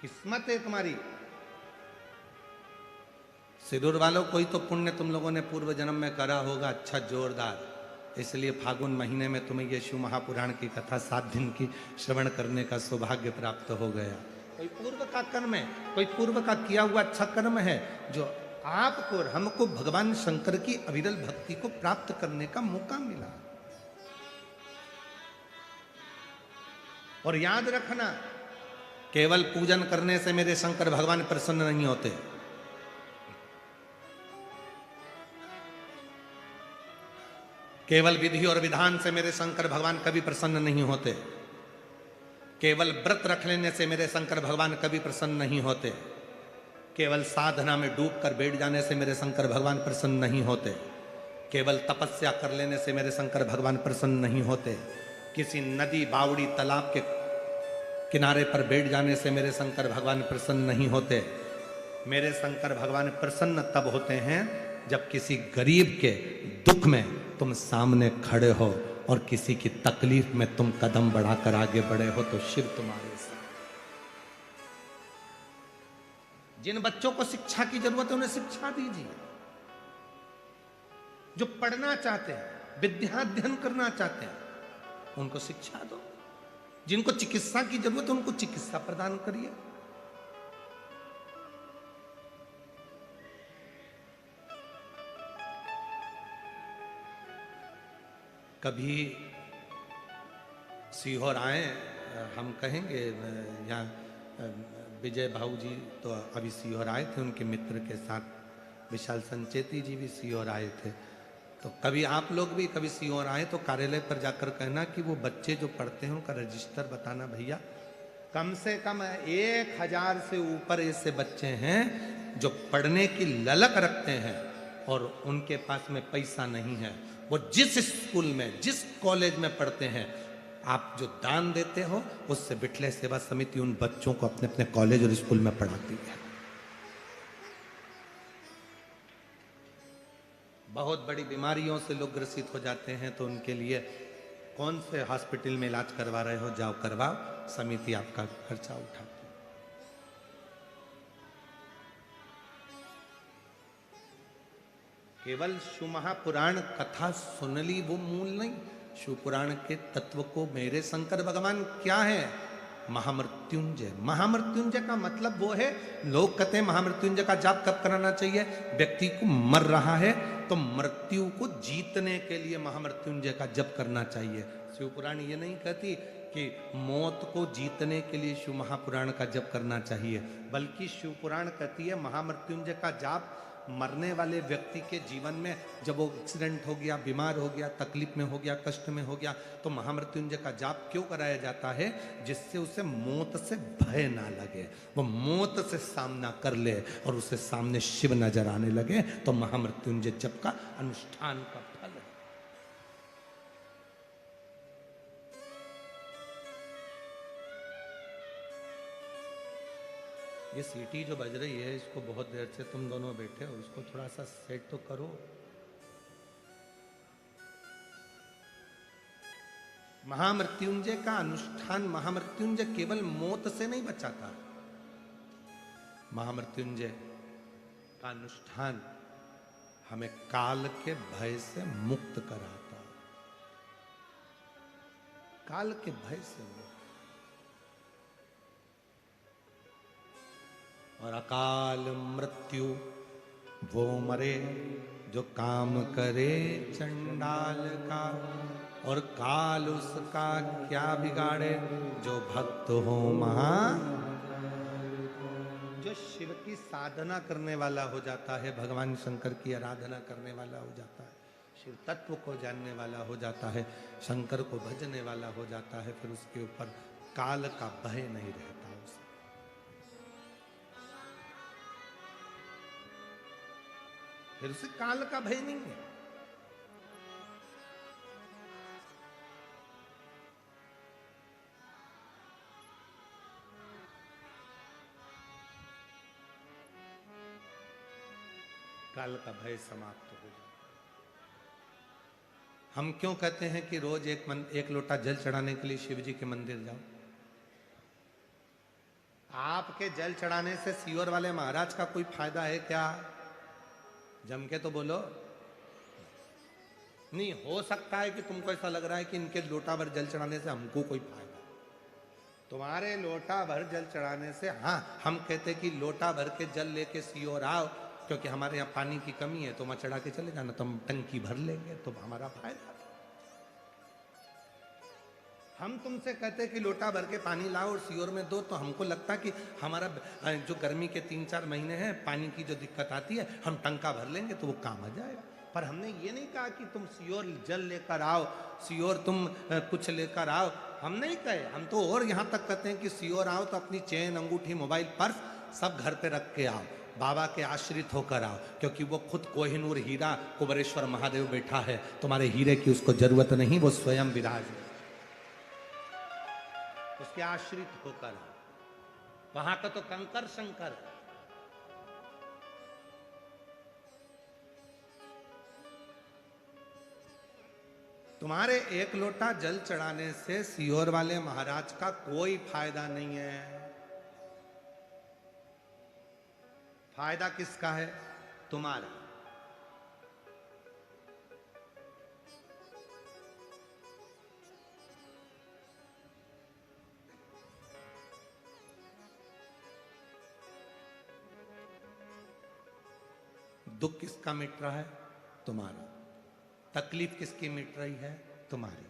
किस्मत है तुम्हारी। सिरूर वालों, कोई तो पुण्य तुम लोगों ने पूर्व जन्म में करा होगा अच्छा जोरदार, इसलिए फागुन महीने में तुम्हें ये शिव महापुराण की कथा 7 दिन की श्रवण करने का सौभाग्य प्राप्त हो गया। कोई पूर्व का कर्म है, कोई पूर्व का किया हुआ अच्छा कर्म है जो आपको और हमको भगवान शंकर की अविरल भक्ति को प्राप्त करने का मौका मिला। और याद रखना, केवल पूजन करने से मेरे शंकर भगवान प्रसन्न नहीं होते। केवल विधि और विधान से मेरे शंकर भगवान कभी प्रसन्न नहीं होते। केवल व्रत रख लेने से मेरे शंकर भगवान कभी प्रसन्न नहीं होते। केवल साधना में डूब कर बैठ जाने से मेरे शंकर भगवान प्रसन्न नहीं होते। केवल तपस्या कर लेने से मेरे शंकर भगवान प्रसन्न नहीं होते। किसी नदी, बावड़ी, तालाब के किनारे पर बैठ जाने से मेरे शंकर भगवान प्रसन्न नहीं होते। मेरे शंकर भगवान प्रसन्न तब होते हैं जब किसी गरीब के दुख में तुम सामने खड़े हो और किसी की तकलीफ में तुम कदम बढ़ाकर आगे बढ़े हो तो शिव तुम्हारे साथ। जिन बच्चों को शिक्षा की जरूरत है उन्हें शिक्षा दीजिए। जो पढ़ना चाहते हैं, विद्याध्ययन करना चाहते हैं, उनको शिक्षा दो। जिनको चिकित्सा की जरूरत है उनको चिकित्सा प्रदान करिए। कभी सीहोर आए, हम कहेंगे यहाँ विजय भाऊ जी तो अभी सीहोर आए थे, उनके मित्र के साथ विशाल संचेती जी भी सीहोर आए थे। तो कभी आप लोग भी कभी सीहोर आए तो कार्यालय पर जाकर कहना कि वो बच्चे जो पढ़ते हैं उनका रजिस्टर बताना भैया। कम से कम 1000 से ऊपर ऐसे बच्चे हैं जो पढ़ने की ललक रखते हैं और उनके पास में पैसा नहीं है। वो जिस स्कूल में, जिस कॉलेज में पढ़ते हैं, आप जो दान देते हो उससे विठले सेवा समिति उन बच्चों को अपने अपने कॉलेज और स्कूल में पढ़ाती है। बहुत बड़ी बीमारियों से लोग ग्रसित हो जाते हैं तो उनके लिए कौन से हॉस्पिटल में इलाज करवा रहे हो, जाओ करवाओ, समिति आपका खर्चा उठाती है। केवल शिव महापुराण कथा सुन ली वो मूल नहीं। शिव पुराण के तत्व को मेरे शंकर भगवान क्या है? महामृत्युंजय। महामृत्युंजय का मतलब वो है, लोग कहते हैं महामृत्युंजय का जाप कब कराना चाहिए? व्यक्ति को मर रहा है तो मृत्यु को जीतने के लिए महामृत्युंजय का जप करना चाहिए। शिव पुराण ये नहीं कहती कि मौत को जीतने के लिए शिव महापुराण का जप करना चाहिए, बल्कि शिव पुराण कहती है महामृत्युंजय का जाप मरने वाले व्यक्ति के जीवन में, जब वो एक्सीडेंट हो गया, बीमार हो गया, तकलीफ में हो गया, कष्ट में हो गया, तो महामृत्युंजय का जाप क्यों कराया जाता है? जिससे उसे मौत से भय ना लगे, वो मौत से सामना कर ले और उसे सामने शिव नजर आने लगे, तो महामृत्युंजय जप का अनुष्ठान का फल है। ये सीटी जो बज रही है, इसको बहुत देर से तुम दोनों बैठे हो, इसको थोड़ा सा सेट तो करो। महामृत्युंजय का अनुष्ठान, महामृत्युंजय केवल मौत से नहीं बचाता, महामृत्युंजय का अनुष्ठान हमें काल के भय से मुक्त कराता। काल के भय से मुक्त। और अकाल मृत्यु वो मरे जो काम करे चंडाल का, और काल उसका क्या बिगाड़े जो भक्त हो महा। जो शिव की साधना करने वाला हो जाता है, भगवान शंकर की आराधना करने वाला हो जाता है, शिव तत्व को जानने वाला हो जाता है, शंकर को भजने वाला हो जाता है, फिर उसके ऊपर काल का भय नहीं रहता। फिर उसे काल का भय नहीं है। काल का भय समाप्त हो जाए। हम क्यों कहते हैं कि रोज एक लोटा जल चढ़ाने के लिए शिव जी के मंदिर जाओ? आपके जल चढ़ाने से सीहोर वाले महाराज का कोई फायदा है क्या? जम के तो बोलो। नहीं, हो सकता है कि तुमको ऐसा लग रहा है कि इनके लोटा भर जल चढ़ाने से हमको कोई फायदा। तुम्हारे लोटा भर जल चढ़ाने से, हाँ, हम कहते कि लोटा भर के जल लेके सीहोर आओ, क्योंकि हमारे यहाँ पानी की कमी है, तो वहां चढ़ा के चले जाना, तो हम टंकी भर लेंगे, तो हमारा फायदा। हम तुमसे कहते कि लोटा भर के पानी लाओ और सीहोर में दो, तो हमको लगता कि हमारा जो गर्मी के 3-4 महीने हैं पानी की जो दिक्कत आती है, हम टंका भर लेंगे तो वो काम आ जाएगा। पर हमने ये नहीं कहा कि तुम सीहोर जल लेकर आओ, सीहोर तुम कुछ लेकर आओ, हम नहीं कहे। हम तो और यहाँ तक कहते हैं कि सीहोर आओ तो अपनी चेन, अंगूठी, मोबाइल, पर्स सब घर पे रख के आओ, बाबा के आश्रित होकर आओ, क्योंकि वो खुद कोहिनूर हीरा कुबरेश्वर महादेव बैठा है, तुम्हारे हीरे की उसको जरूरत नहीं, वो स्वयं विराज है, उसके आश्रित होकर। वहां का तो कंकर शंकर है। तुम्हारे एक लोटा जल चढ़ाने से सीहोर वाले महाराज का कोई फायदा नहीं है। फायदा किसका है? तुम्हारा। दुख किसका मिट रहा है? तुम्हारा। तकलीफ किसकी मिट रही है? तुम्हारी।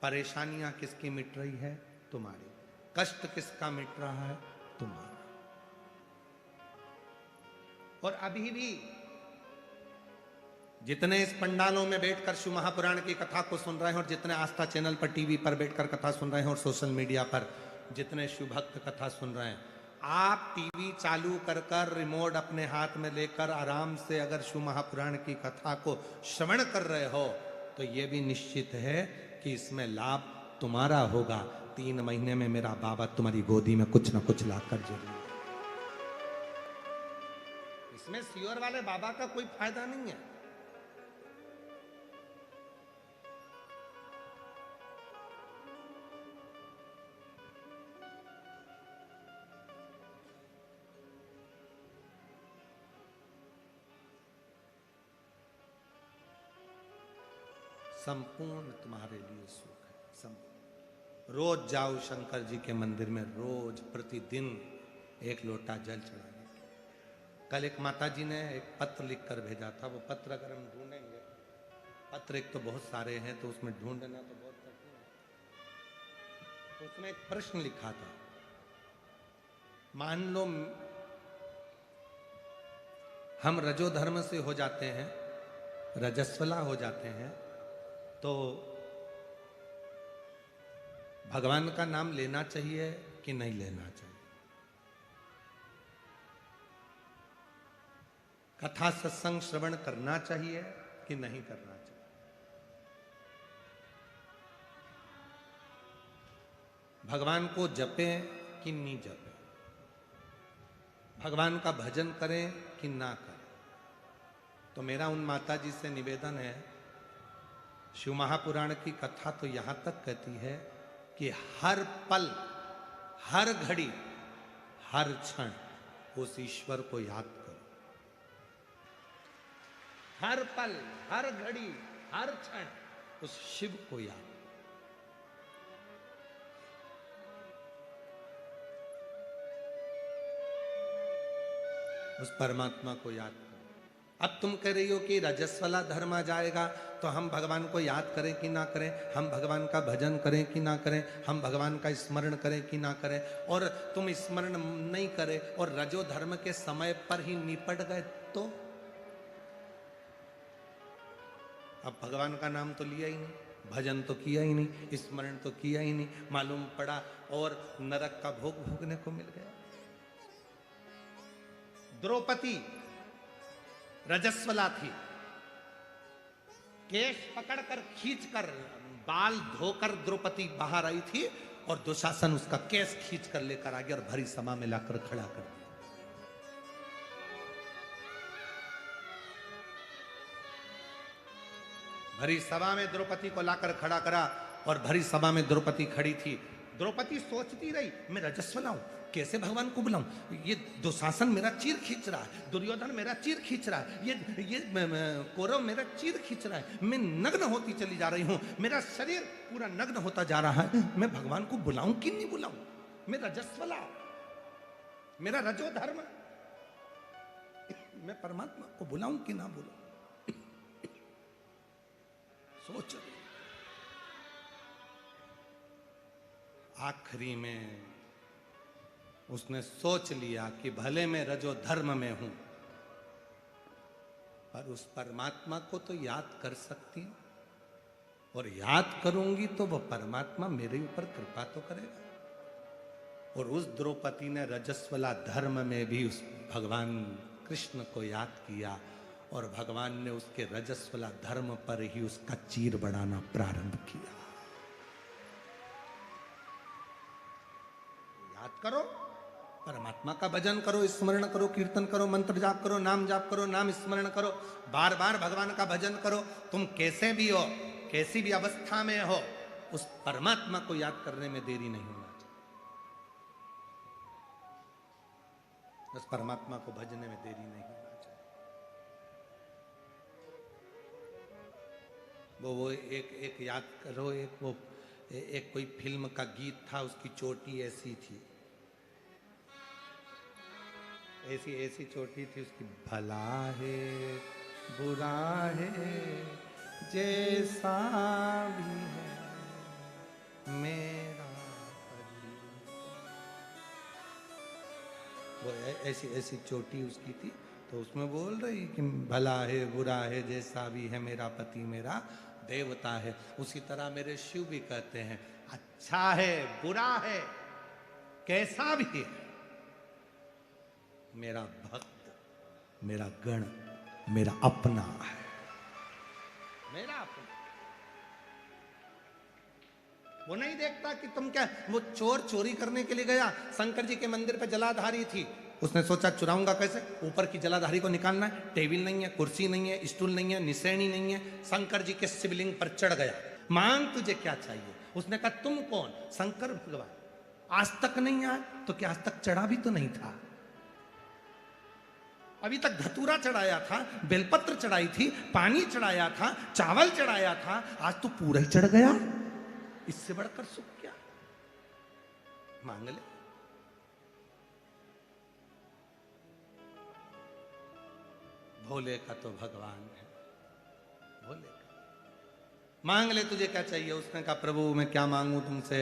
परेशानियां किसकी मिट रही है? तुम्हारी। कष्ट किसका मिट रहा है? तुम्हारा। और अभी भी जितने इस पंडालों में बैठकर शिव महापुराण की कथा को सुन रहे हैं, और जितने आस्था चैनल पर, टीवी पर बैठकर कथा सुन रहे हैं, और सोशल मीडिया पर जितने शिव भक्त कथा सुन रहे हैं, आप टीवी चालू कर कर, रिमोट अपने हाथ में लेकर आराम से अगर शिव महापुराण की कथा को श्रवण कर रहे हो, तो यह भी निश्चित है कि इसमें लाभ तुम्हारा होगा। 3 महीने में मेरा बाबा तुम्हारी गोदी में कुछ ना कुछ लाकर जरूर। इसमें सीहोर वाले बाबा का कोई फायदा नहीं है। संपूर्ण तुम्हारे लिए सुख है। रोज जाओ शंकर जी के मंदिर में, रोज प्रतिदिन 1 लोटा जल चढ़ाने। कल एक माता जी ने एक पत्र लिखकर भेजा था, वो पत्र अगर हम ढूंढेंगे, पत्र एक तो बहुत सारे हैं, तो उसमें ढूंढना तो बहुत कठिन है। तो उसमें एक प्रश्न लिखा था, मान लो हम रजोधर्म से हो जाते हैं, रजस्वला हो जाते हैं, तो भगवान का नाम लेना चाहिए कि नहीं लेना चाहिए? कथा सत्संग श्रवण करना चाहिए कि नहीं करना चाहिए? भगवान को जपें कि नहीं जपें? भगवान का भजन करें कि ना करें? तो मेरा उन माता जी से निवेदन है, शिव महापुराण की कथा तो यहां तक कहती है कि हर पल, हर घड़ी, हर क्षण उस ईश्वर को याद करो। हर पल, हर घड़ी, हर क्षण उस शिव को याद। उस परमात्मा को याद करो। अब तुम कह रही हो कि रजस्वला धर्म आ जाएगा, तो हम भगवान को याद करें कि ना करें, हम भगवान का भजन करें कि ना करें, हम भगवान का स्मरण करें कि ना करें, और तुम स्मरण नहीं करें और रजो धर्म के समय पर ही निपट गए, तो अब भगवान का नाम तो लिया ही नहीं, भजन तो किया ही नहीं, स्मरण तो किया ही नहीं, मालूम पड़ा और नरक का भोग भोगने को मिल गया। द्रौपदी रजस्वला थी, केश पकड़कर खींचकर, बाल धोकर द्रौपदी बाहर आई थी, और दुशासन उसका केस खींचकर लेकर आ गया और भरी सभा में लाकर खड़ा कर दिया। भरी सभा में द्रौपदी को लाकर खड़ा करा, और भरी सभा में द्रौपदी खड़ी थी। द्रौपदी सोचती रही मैं रजस्व लाऊं, कैसे भगवान को बुलाऊं, ये दुशासन मेरा चीर खींच रहा है, दुर्योधन मेरा चीर खींच रहा है, ये कौरव मेरा चीर खींच रहा है, मैं नग्न होती चली जा रही हूं, मेरा शरीर पूरा नग्न होता जा रहा है, मैं भगवान को बुलाऊं कि नहीं बुलाऊं, मैं रजस्व लाऊं, मेरा रजो धर्म, मैं परमात्मा को बुलाऊं कि ना बुलाऊं। सोच आखिरी में उसने सोच लिया कि भले मैं रजो धर्म में हूं, पर उस परमात्मा को तो याद कर सकती हूं, और याद करूंगी तो वह परमात्मा मेरे ऊपर कृपा तो करेगा। और उस द्रौपदी ने रजस्वला धर्म में भी उस भगवान कृष्ण को याद किया, और भगवान ने उसके रजस्वला धर्म पर ही उसका चीर बढ़ाना प्रारंभ किया। याद करो, परमात्मा का भजन करो, स्मरण करो, कीर्तन करो, मंत्र जाप करो, नाम जाप करो, नाम स्मरण करो, बार बार भगवान का भजन करो। तुम कैसे भी हो, कैसी भी अवस्था में हो, उस परमात्मा को याद करने में देरी नहीं होना चाहिए, उस परमात्मा को भजने में देरी नहीं होना चाहिए। वो एक याद करो, एक कोई फिल्म का गीत था, उसकी चोटी ऐसी थी, ऐसी चोटी थी उसकी, भला है बुरा है जैसा भी है मेरा पति, वो ऐसी चोटी उसकी थी। तो उसमें बोल रही कि भला है बुरा है जैसा भी है मेरा पति मेरा देवता है। उसी तरह मेरे शिव भी कहते हैं, अच्छा है बुरा है कैसा भी है, मेरा भक्त, मेरा गण, मेरा अपना है, मेरा अपना। वो नहीं देखता कि तुम क्या, वो चोर चोरी करने के लिए गया, शंकर जी के मंदिर पे जलाधारी थी, उसने सोचा चुराऊंगा कैसे, ऊपर की जलाधारी को निकालना है, टेबल नहीं है, कुर्सी नहीं है, स्टूल नहीं है, निसैनी नहीं है, शंकर जी के शिवलिंग पर चढ़ गया, मांग तुझे क्या चाहिए। उसने कहा तुम कौन, शंकर भगवान, आज तक नहीं आया, तो क्या आज तक चढ़ा भी तो नहीं था, अभी तक धतूरा चढ़ाया था, बेलपत्र चढ़ाई थी, पानी चढ़ाया था, चावल चढ़ाया था, आज तो पूरा ही चढ़ गया, इससे बढ़कर सुख क्या, मांग ले। भोले का तो भगवान है, भोले का मांग ले तुझे क्या चाहिए। उसने कहा प्रभु मैं क्या मांगू तुमसे,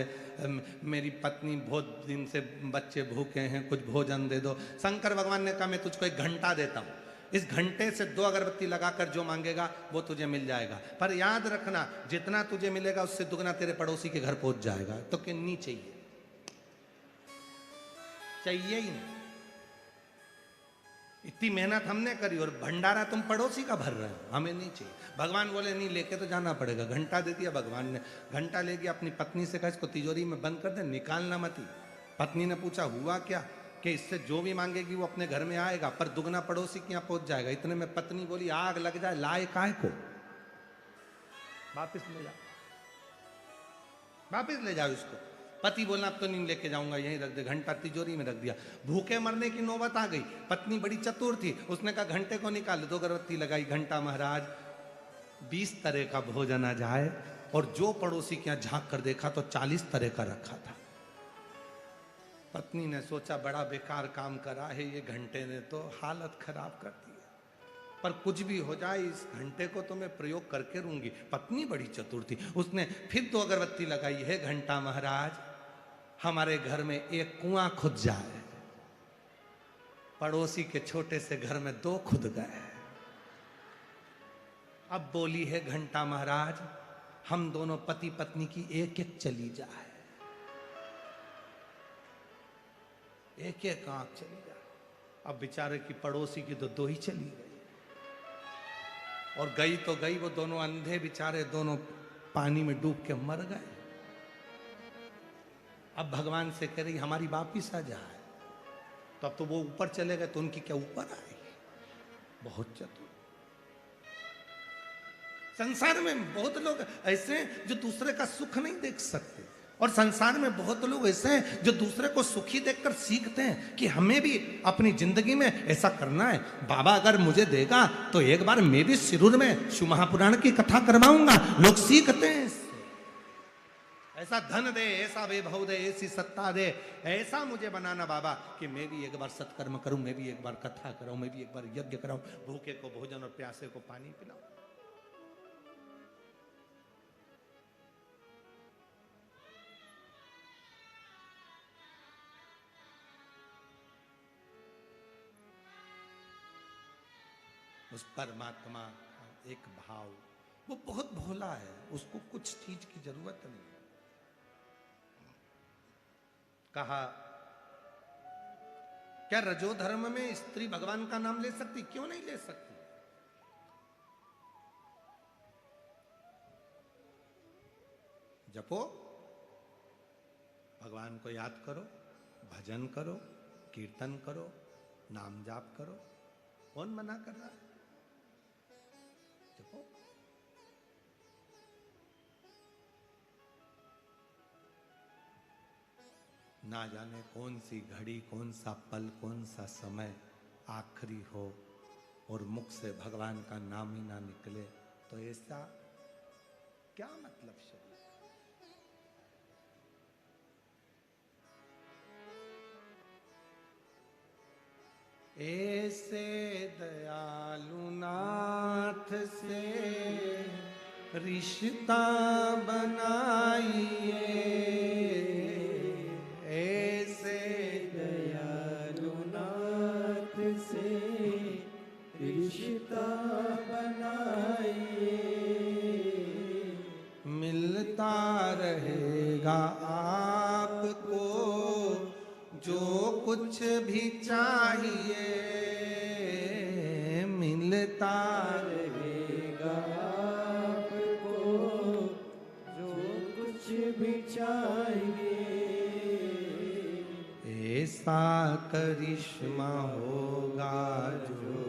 मेरी पत्नी बहुत दिन से बच्चे भूखे हैं, कुछ भोजन दे दो। शंकर भगवान ने कहा मैं तुझको 1 घंटा देता हूं, इस घंटे से 2 अगरबत्ती लगाकर जो मांगेगा वो तुझे मिल जाएगा, पर याद रखना जितना तुझे मिलेगा उससे दुगना तेरे पड़ोसी के घर पहुंच जाएगा। तो कि नहीं चाहिए, चाहिए ही नहीं, इतनी मेहनत हमने करी और भंडारा तुम पड़ोसी का भर रहे हो, हमें नहीं चाहिए। भगवान बोले नहीं, लेके तो जाना पड़ेगा। घंटा दे दिया भगवान ने, घंटा ले गया, अपनी पत्नी से कहा इसको तिजोरी में बंद कर दे, निकालना मत ही। पत्नी ने पूछा हुआ क्या, कि इससे जो भी मांगेगी वो अपने घर में आएगा, पर दुगना पड़ोसी के यहाँ पहुंच जाएगा। इतने में पत्नी बोली आग लग जाए, लाए काय को, वापिस ले जाओ, वापिस ले जाओ इसको। पति बोला अब तो नहीं लेके जाऊंगा, यहीं रख दे। घंटा तिजोरी में रख दिया। भूखे मरने की नौबत आ गई। पत्नी बड़ी चतुर थी, उसने कहा घंटे को निकाल, 2 अगरबत्ती लगाई। घंटा महाराज 20 तरह का भोजन आ जाए, और जो पड़ोसी के यहाँ झांक कर देखा तो 40 तरह का रखा था। पत्नी ने सोचा बड़ा बेकार काम करा है ये घंटे ने, तो हालत खराब कर दी है, पर कुछ भी हो जाए इस घंटे को तो मैं प्रयोग करके रहूंगी। पत्नी बड़ी चतुर थी, उसने फिर 2 अगरबत्ती लगाई है। घंटा महाराज हमारे घर में एक कुआं खुद जाए, पड़ोसी के छोटे से घर में 2 खुद गए। अब बोली है घंटा महाराज हम दोनों पति पत्नी की एक चली जाए, एक आंख चली जाए। अब बेचारे की पड़ोसी की तो 2 ही चली गई, और गई तो गई, वो दोनों अंधे बेचारे दोनों पानी में डूब के मर गए। अब भगवान से कह रही हमारी वापिस आ जाए, तो अब तो वो ऊपर चले गए, तो उनकी क्या ऊपर आएगी। बहुत चतुर। संसार में बहुत लोग ऐसे हैं जो दूसरे का सुख नहीं देख सकते, और संसार में बहुत लोग ऐसे हैं जो दूसरे को सुखी देखकर सीखते हैं कि हमें भी अपनी जिंदगी में ऐसा करना है। बाबा अगर मुझे देगा तो एक बार मैं भी सिरूर में शिव महापुराण की कथा करवाऊंगा। लोग सीखते हैं इससे। ऐसा धन दे, ऐसा वैभव दे, ऐसी सत्ता दे, ऐसा मुझे बनाना बाबा कि मैं भी एक बार सत्कर्म करूं, मैं भी एक बार कथा कराऊं, मैं भी एक बार यज्ञ कराऊं, भूखे को भोजन और प्यासे को पानी पिलाऊं। उस परमात्मा का एक भाव, वो बहुत भोला है, उसको कुछ चीज की जरूरत नहीं है। कहा क्या रजो धर्म में स्त्री भगवान का नाम ले सकती? क्यों नहीं ले सकती? जपो, भगवान को याद करो, भजन करो, कीर्तन करो, नाम जाप करो। कौन मना कर रहा है? जपो। ना जाने कौन सी घड़ी, कौन सा पल, कौन सा समय आखिरी हो और मुख से भगवान का नाम ही ना निकले, तो ऐसा क्या मतलब शरीर? ऐसे दयालु नाथ से रिश्ता बनाइए, ऐसे दयालु नाथ से रिश्ता बनाइए, मिलता रहेगा आपको जो कुछ भी चाहिए, मिलता रहेगा आपको जो कुछ भी चाहिए, ऐसा करिश्मा होगा जो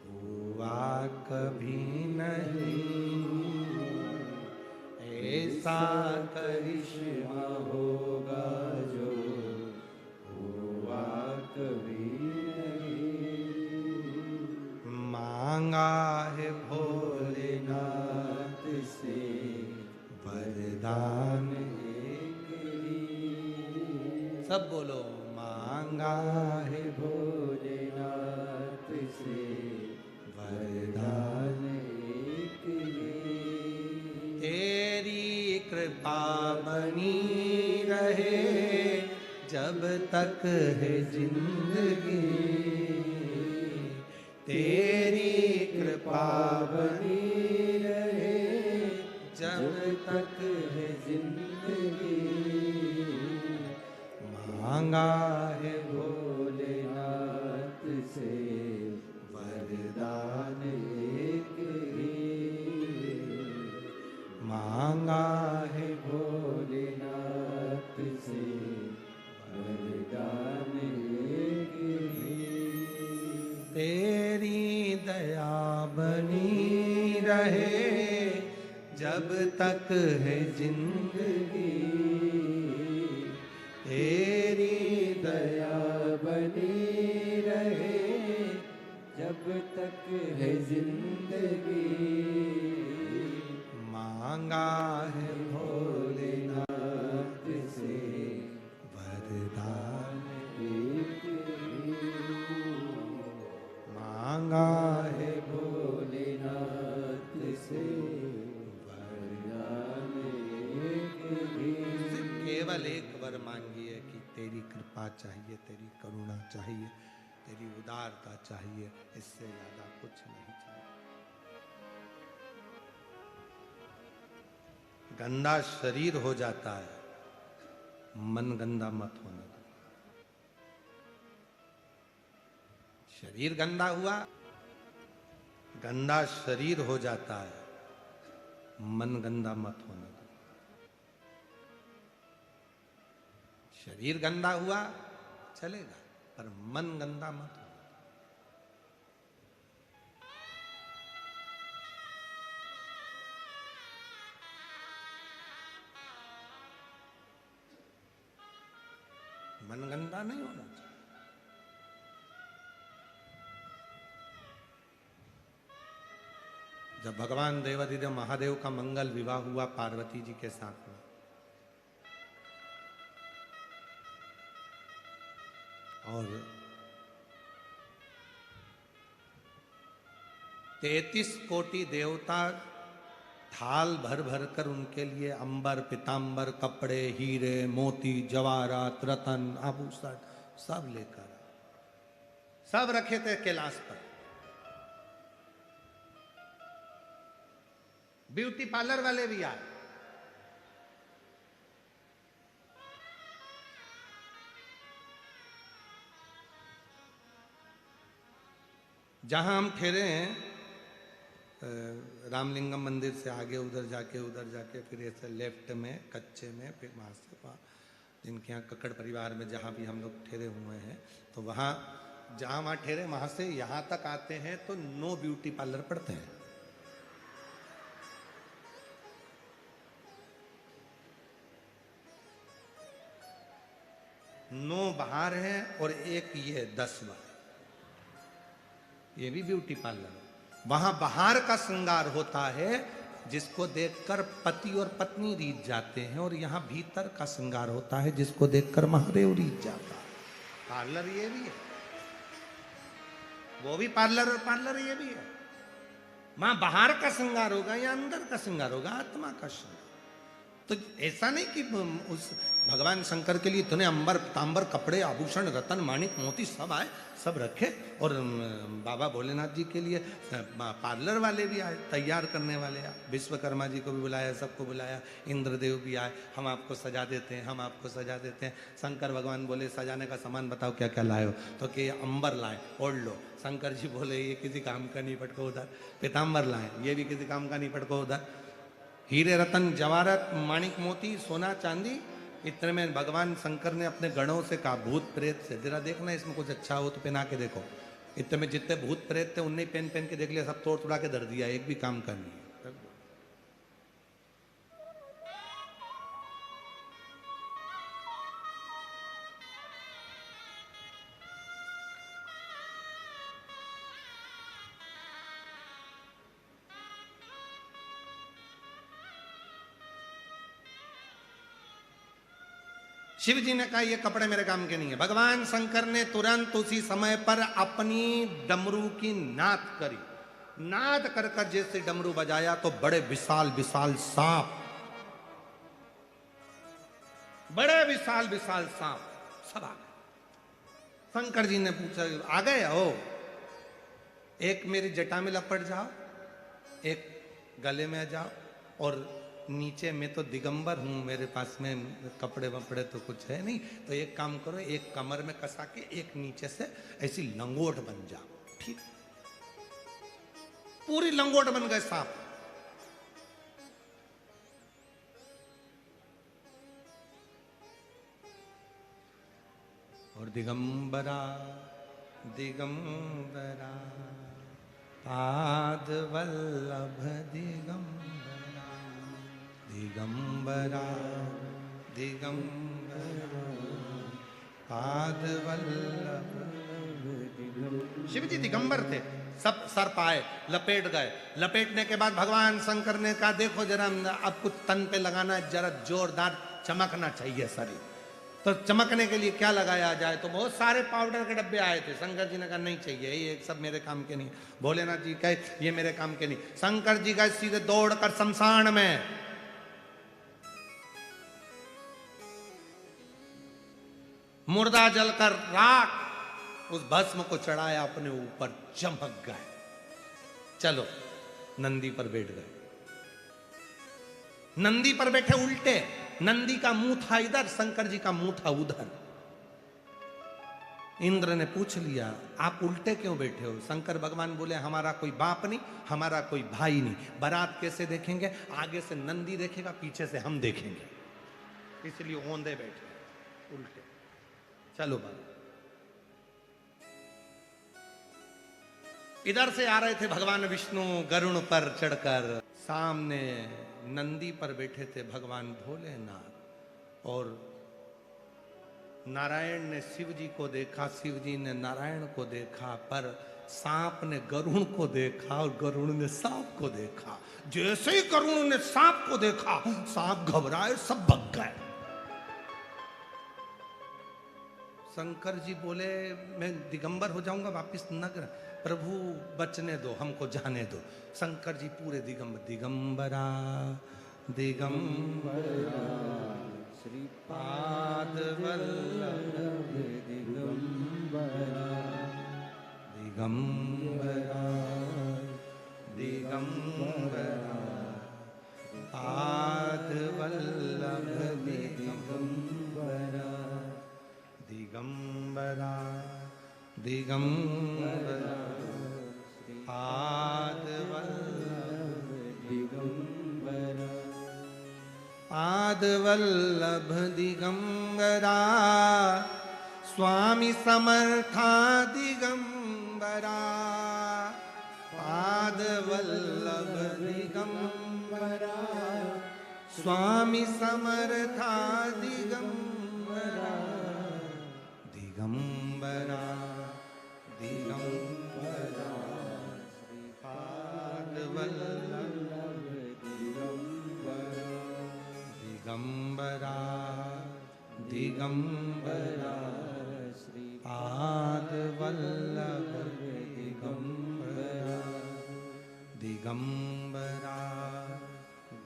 हुआ कभी नहीं, ऐसा करिश्मा होगा जो हुआ कभी नहीं। मांगा है भोलेनाथ नाथ से वरदान एक ही, सब बोलो, मांगा है भोलेनाथ से वरदान एक ही, तेरी कृपा बनी रहे जब तक है जिंदगी, तेरी कृपा बनी रहे जब तक है जिंदगी, मांगा है भोलेनाथ से वरदान, एक ही, मांगा है भोलेनाथ से वरदान एक ही, तेरी दया बनी रहे जब तक है जिंदगी, तेरी दया बनी रहे जब तक है जिंदगी, मांगा है भोलेनाथ से वरदान, एक ही, मांगा है भोलेनाथ से वरदान एक ही, सिर्फ केवल एक वर मांगिए कि तेरी कृपा चाहिए, तेरी करुणा चाहिए, तेरी उदारता चाहिए, इससे ज्यादा कुछ नहीं चाहिए। गंदा शरीर हो जाता है, मन गंदा मत होने दो। शरीर गंदा हुआ, गंदा शरीर हो जाता है, मन गंदा मत होने दो। शरीर गंदा हुआ चलेगा, पर मन गंदा मत हो। मन गंदा नहीं होना चाहिए। जब भगवान देवाधिदेव महादेव का मंगल विवाह हुआ पार्वती जी के साथ में, और 33 कोटि देवता थाल भर भर कर उनके लिए अंबर पीतांबर कपड़े हीरे मोती जवाहरात रतन आभूषण सब लेकर सब रखे थे कैलाश पर। ब्यूटी पार्लर वाले भी आए, जहां हम ठहरे हैं रामलिंगम मंदिर से आगे उधर जाके फिर ऐसे लेफ्ट में कच्चे में फिर वहां से वहाँ जिनके यहाँ कक्कड़ परिवार में जहाँ भी हम लोग ठहरे हुए हैं, तो वहाँ जहाँ वहाँ ठहरे वहां से यहाँ तक आते हैं तो नो ब्यूटी पार्लर पड़ते हैं। नो बाहर है और एक ये 10 बार, ये भी ब्यूटी पार्लर। वहां बाहर का श्रृंगार होता है जिसको देखकर पति और पत्नी रीझ जाते हैं, और यहाँ भीतर का श्रृंगार होता है जिसको देखकर महादेव रीझ जाता है। पार्लर ये भी है, वो भी पार्लर और पार्लर ये भी है। वहां बाहर का श्रृंगार होगा या अंदर का श्रृंगार होगा, आत्मा का श्रृंगार। तो ऐसा नहीं कि उस भगवान शंकर के लिए इतने अंबर पीतांबर कपड़े आभूषण रतन माणिक मोती सब आए, सब रखे, और बाबा भोलेनाथ जी के लिए पार्लर वाले भी आए, तैयार करने वाले आए, विश्वकर्मा जी को भी बुलाया, सबको बुलाया, इंद्रदेव भी आए, हम आपको सजा देते हैं, हम आपको सजा देते हैं। शंकर भगवान बोले सजाने का सामान बताओ क्या क्या लाए हो, तो कि अंबर लाए ओढ़ लो। शंकर जी बोले ये किसी काम का नहीं, पटको उधर। पीताम्बर लाए, ये भी किसी काम का नहीं, पटको उधर। हीरे रतन जवाहरत माणिक मोती सोना चांदी, इतने में भगवान शंकर ने अपने गणों से कहा भूत प्रेत से जरा देखना इसमें कुछ अच्छा हो तो पहना के देखो। इतने में जितने भूत प्रेत थे उन्हें पहन पहन के देख लिया, सब तोड़ तोड़ा के धर दिया, एक भी काम का नहीं। शिव जी ने कहा ये कपड़े मेरे काम के नहीं है। भगवान शंकर ने तुरंत उसी समय पर अपनी डमरू की नाद करी, नाद कर कर जैसे डमरू बजाया तो बड़े विशाल विशाल सांप, बड़े विशाल विशाल सांप सब आ गए। शंकर जी ने पूछा आ गए हो, एक मेरी जटा में लपट जाओ, एक गले में जाओ, और नीचे मैं तो दिगंबर हूं, मेरे पास में कपड़े वपड़े तो कुछ है नहीं, तो एक काम करो, एक कमर में कसा के एक नीचे से ऐसी लंगोट बन जाओ। ठीक, पूरी लंगोट बन गए सांप। और दिगंबरा दिगंबरा पाद वल्लभ दिगंबरा दिगंबरा दिगंबरा पाद वल्लभ। शिव जी दिगंबर थे, सब सर पाए लपेट गए। लपेटने के बाद भगवान शंकर ने कहा देखो जरा अब कुछ तन पे लगाना है, जरा जोरदार चमकना चाहिए शरीर, तो चमकने के लिए क्या लगाया जाए। तो बहुत सारे पाउडर के डब्बे आए थे। शंकर जी ने कहा नहीं चाहिए, ये सब मेरे काम के नहीं। भोलेनाथ जी कहे ये मेरे काम के नहीं। शंकर जी गए सीधे दौड़कर शमशान में, मुर्दा जलकर राख उस भस्म को चढ़ाया अपने ऊपर, चमक गए। चलो नंदी पर बैठ गए। नंदी पर बैठे उल्टे, नंदी का मुंह था इधर, शंकर जी का मुंह था उधर। इंद्र ने पूछ लिया आप उल्टे क्यों बैठे हो। शंकर भगवान बोले हमारा कोई बाप नहीं, हमारा कोई भाई नहीं, बारात कैसे देखेंगे, आगे से नंदी देखेगा, पीछे से हम देखेंगे, इसलिए औंधे बैठे उल्टे। चलो बाबा, इधर से आ रहे थे भगवान विष्णु गरुड़ पर चढ़कर, सामने नंदी पर बैठे थे भगवान भोलेनाथ, और नारायण ने शिव जी को देखा, शिव जी ने नारायण को देखा, पर सांप ने गरुण को देखा और गरुण ने सांप को देखा। जैसे ही गरुण ने सांप को देखा, सांप घबराए, सब भग गए। शंकर जी बोले मैं दिगंबर हो जाऊंगा वापिस नगर। प्रभु बचने दो, हमको जाने दो। शंकर जी पूरे दिगंबरा दिगंबरा श्रीपाद वल्लभ दिगंबरा दिगंबरा दिगंबरा पाद वल्लभ दिगंबरा दिगंबरा दिगंबरा पाद वल्लभ दिगंबरा पाद वल्लभ दिगंबरा स्वामी समर्था दिगंबरा पाद वल्लभ दिगंबरा स्वामी समर्था दिगंबरा दिगंबरा दिगंबरा पाद वल्लभ दिगंबरा दिगंबरा पाद वल्लभ दिगंबरा दिगंबरा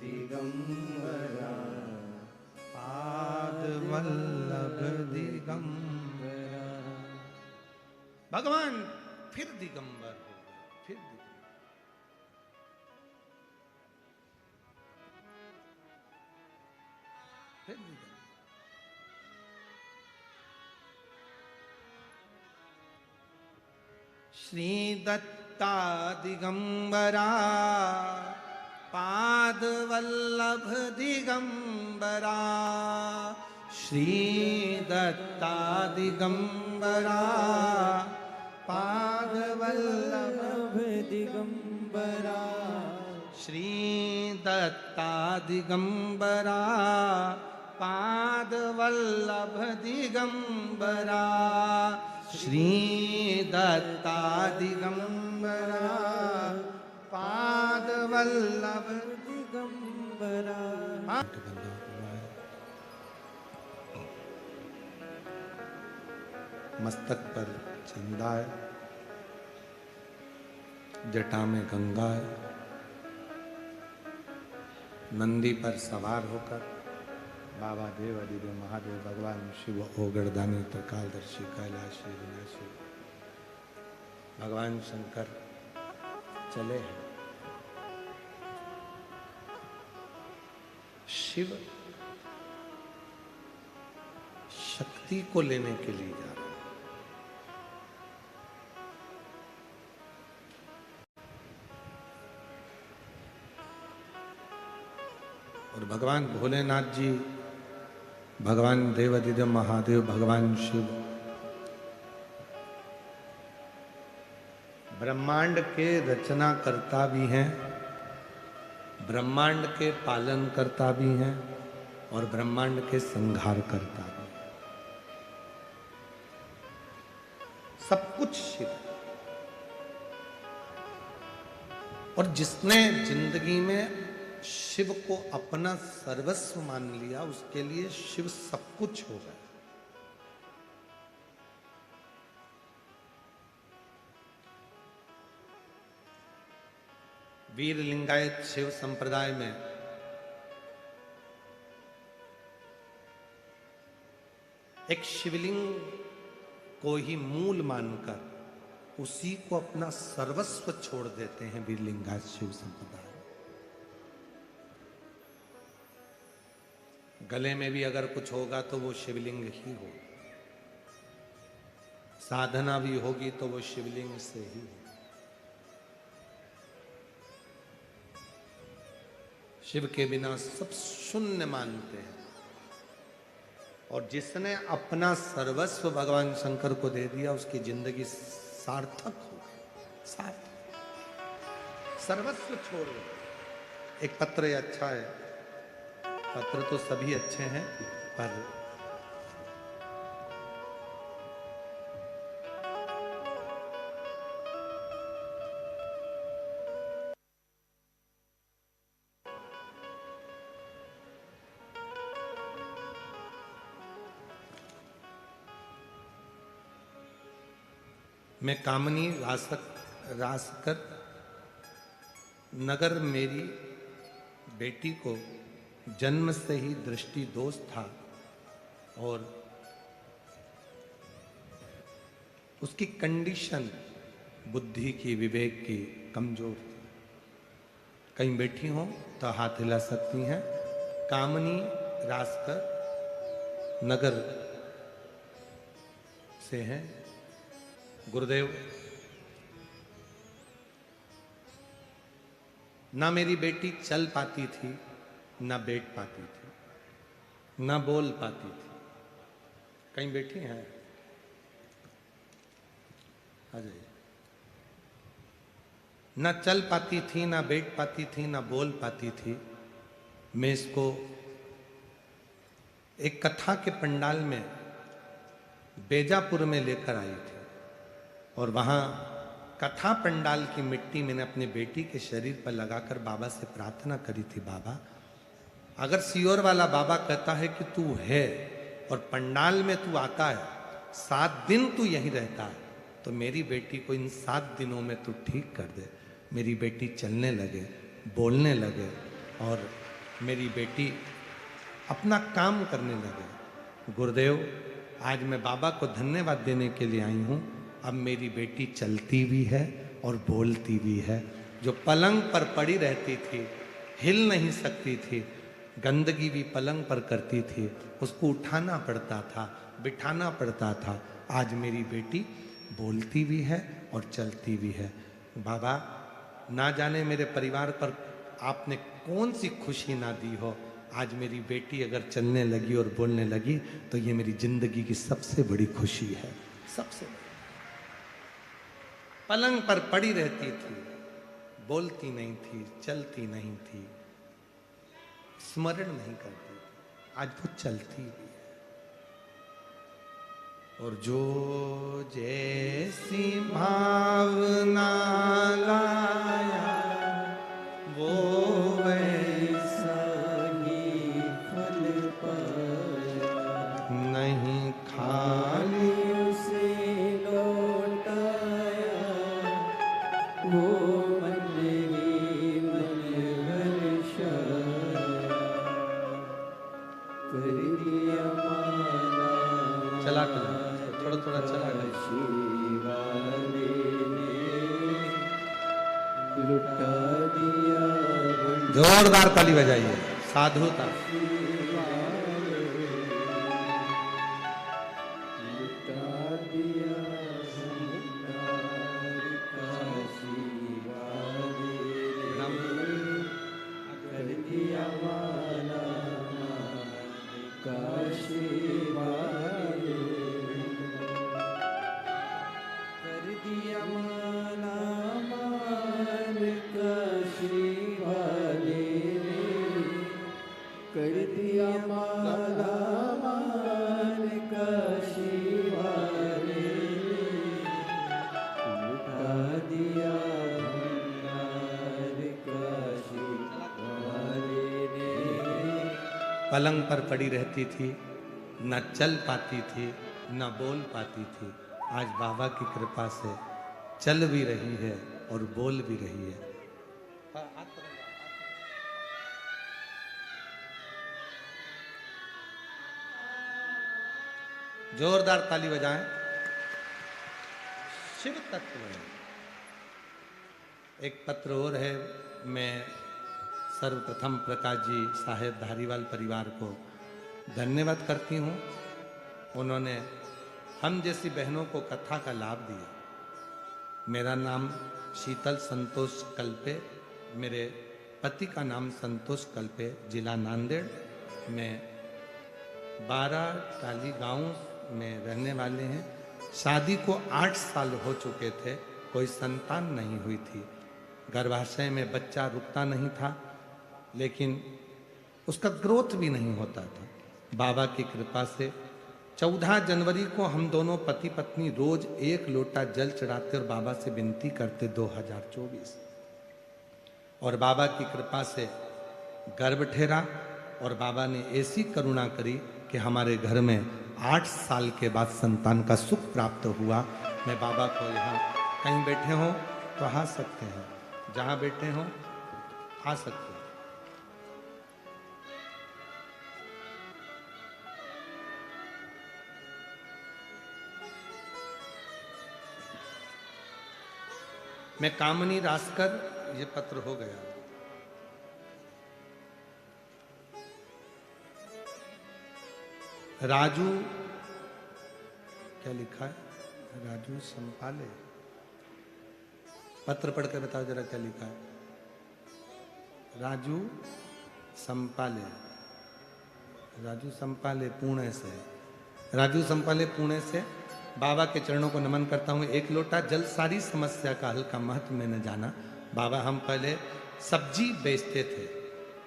दिगंबरा पाद वल्लभ दिगंबरा। भगवान फिर दिगंबर हो गए, फिर दिगंबर। श्री दत्ता दिगंबरा पाद वल्लभ दिगंबरा श्री दत्ता दिगंबरा पाद वल्लभ दिगंबरा श्री दत्ता दिगंबरा पाद वल्लभ दिगंबरा श्री दत्ता दिगंबरा पाद वल्लभ दिगंबरा। मस्तक पर चंदा है, जटा में गंगा है, नंदी पर सवार होकर बाबा देव अधिदेव महादेव भगवान शिव ओगरदानी त्रिकालदर्शी कैलाशी विनाशी भगवान शंकर चले हैं। शिव शक्ति को लेने के लिए जा रहे हैं। और भगवान भोलेनाथ जी, भगवान देवाधिदेव महादेव, भगवान शिव ब्रह्मांड के रचना करता भी हैं, ब्रह्मांड के पालन करता भी हैं और ब्रह्मांड के संहार करता भी है। सब कुछ शिव है। और जिसने जिंदगी में शिव को अपना सर्वस्व मान लिया, उसके लिए शिव सब कुछ हो गया। वीर लिंगायत शिव संप्रदाय में एक शिवलिंग को ही मूल मानकर उसी को अपना सर्वस्व छोड़ देते हैं वीर लिंगायत शिव संप्रदाय। गले में भी अगर कुछ होगा तो वो शिवलिंग ही हो, साधना भी होगी तो वो शिवलिंग से ही हो। शिव के बिना सब शून्य मानते हैं। और जिसने अपना सर्वस्व भगवान शंकर को दे दिया, उसकी जिंदगी सार्थक हो गई। सार्थक, सर्वस्व छोड़ दो। एक पत्र ये अच्छा है, पत्र तो सभी अच्छे हैं, पर मैं कामनी रासकर नगर मेरी बेटी को जन्म से ही दृष्टि दोष था और उसकी कंडीशन बुद्धि की, विवेक की कमजोर थी। कहीं बैठी हो तो हाथ हिला सकती हैं। कामनी रासकर नगर से हैं। गुरुदेव, ना मेरी बेटी चल पाती थी, ना बैठ पाती थी, ना बोल पाती थी। कहीं बैठी हैं? आ जाइए। ना चल पाती थी, ना बैठ पाती थी, ना बोल पाती थी। मैं इसको एक कथा के पंडाल में बेजापुर में लेकर आई थी और वहां कथा पंडाल की मिट्टी मैंने अपने बेटी के शरीर पर लगाकर बाबा से प्रार्थना करी थी, बाबा अगर सियोर वाला बाबा कहता है कि तू है और पंडाल में तू आता है, 7 दिन तू यहीं रहता है, तो मेरी बेटी को इन 7 दिनों में तू ठीक कर दे। मेरी बेटी चलने लगे, बोलने लगे और मेरी बेटी अपना काम करने लगे। गुरुदेव, आज मैं बाबा को धन्यवाद देने के लिए आई हूँ। अब मेरी बेटी चलती भी है और बोलती भी है। जो पलंग पर पड़ी रहती थी, हिल नहीं सकती थी, गंदगी भी पलंग पर करती थी, उसको उठाना पड़ता था, बिठाना पड़ता था, आज मेरी बेटी बोलती भी है और चलती भी है। बाबा, ना जाने मेरे परिवार पर आपने कौन सी खुशी ना दी हो, आज मेरी बेटी अगर चलने लगी और बोलने लगी तो ये मेरी जिंदगी की सबसे बड़ी खुशी है। सबसे बड़ी। पलंग पर पड़ी रहती थी, बोलती नहीं थी, चलती नहीं थी, स्मरण नहीं करती थी, आज वो चलती भी है। और जो जैसी भावना लाया वो वैसा ही फल पाया, नहीं खाली उसे लौटाया, वो मन ही मन हर्षाया, कर दिया माना चला कर थोड़ा थोड़ा चला कर। शिवाले ने लुटा दिया जोरदार ताली बजाइए। साधुता। लुटा दिया भंडार का शिवाले ने, कर दिया माला का शिवाले, कर दिया माला मान का शिवाले ने, कर दिया माला मान का शिवाले ने, लुटा दिया भंडार का शिवाले ने। पलंग पर पड़ी रहती थी, न चल पाती थी, न बोल पाती थी, आज बाबा की कृपा से चल भी रही है और बोल भी रही है। जोरदार ताली बजाएं। शिव तत्व में एक पत्र और है। मैं सर्वप्रथम प्रकाश जी साहेब धारीवाल परिवार को धन्यवाद करती हूँ। उन्होंने हम जैसी बहनों को कथा का लाभ दिया। मेरा नाम शीतल संतोष कल्पे, मेरे पति का नाम संतोष कल्पे, जिला नांदेड़। मैं 12 टाली गांव में रहने वाले हैं। शादी को 8 साल हो चुके थे, कोई संतान नहीं हुई थी। गर्भाशय में बच्चा रुकता नहीं था, लेकिन उसका ग्रोथ भी नहीं होता था। बाबा की कृपा से 14 जनवरी को हम दोनों पति पत्नी रोज 1 लोटा जल चढ़ाते और बाबा से विनती करते 2024। और बाबा की कृपा से गर्भ ठहरा और बाबा ने ऐसी करुणा करी कि हमारे घर में 8 साल के बाद संतान का सुख प्राप्त हुआ। मैं बाबा को यहाँ, कहीं बैठे हो तो आ सकते हैं, जहाँ बैठे हो आ सकते हैं। मैं कामनी रासकर, ये पत्र हो गया। राजू, क्या लिखा है? राजू संपाले, पत्र पढ़कर बताओ जरा क्या लिखा है। राजू संपाले, राजू संपाले पुणे से, राजू संपाले पुणे से। बाबा के चरणों को नमन करता हूँ। एक लोटा जल सारी समस्या का हल का महत्व मैंने जाना। बाबा, हम पहले सब्जी बेचते थे,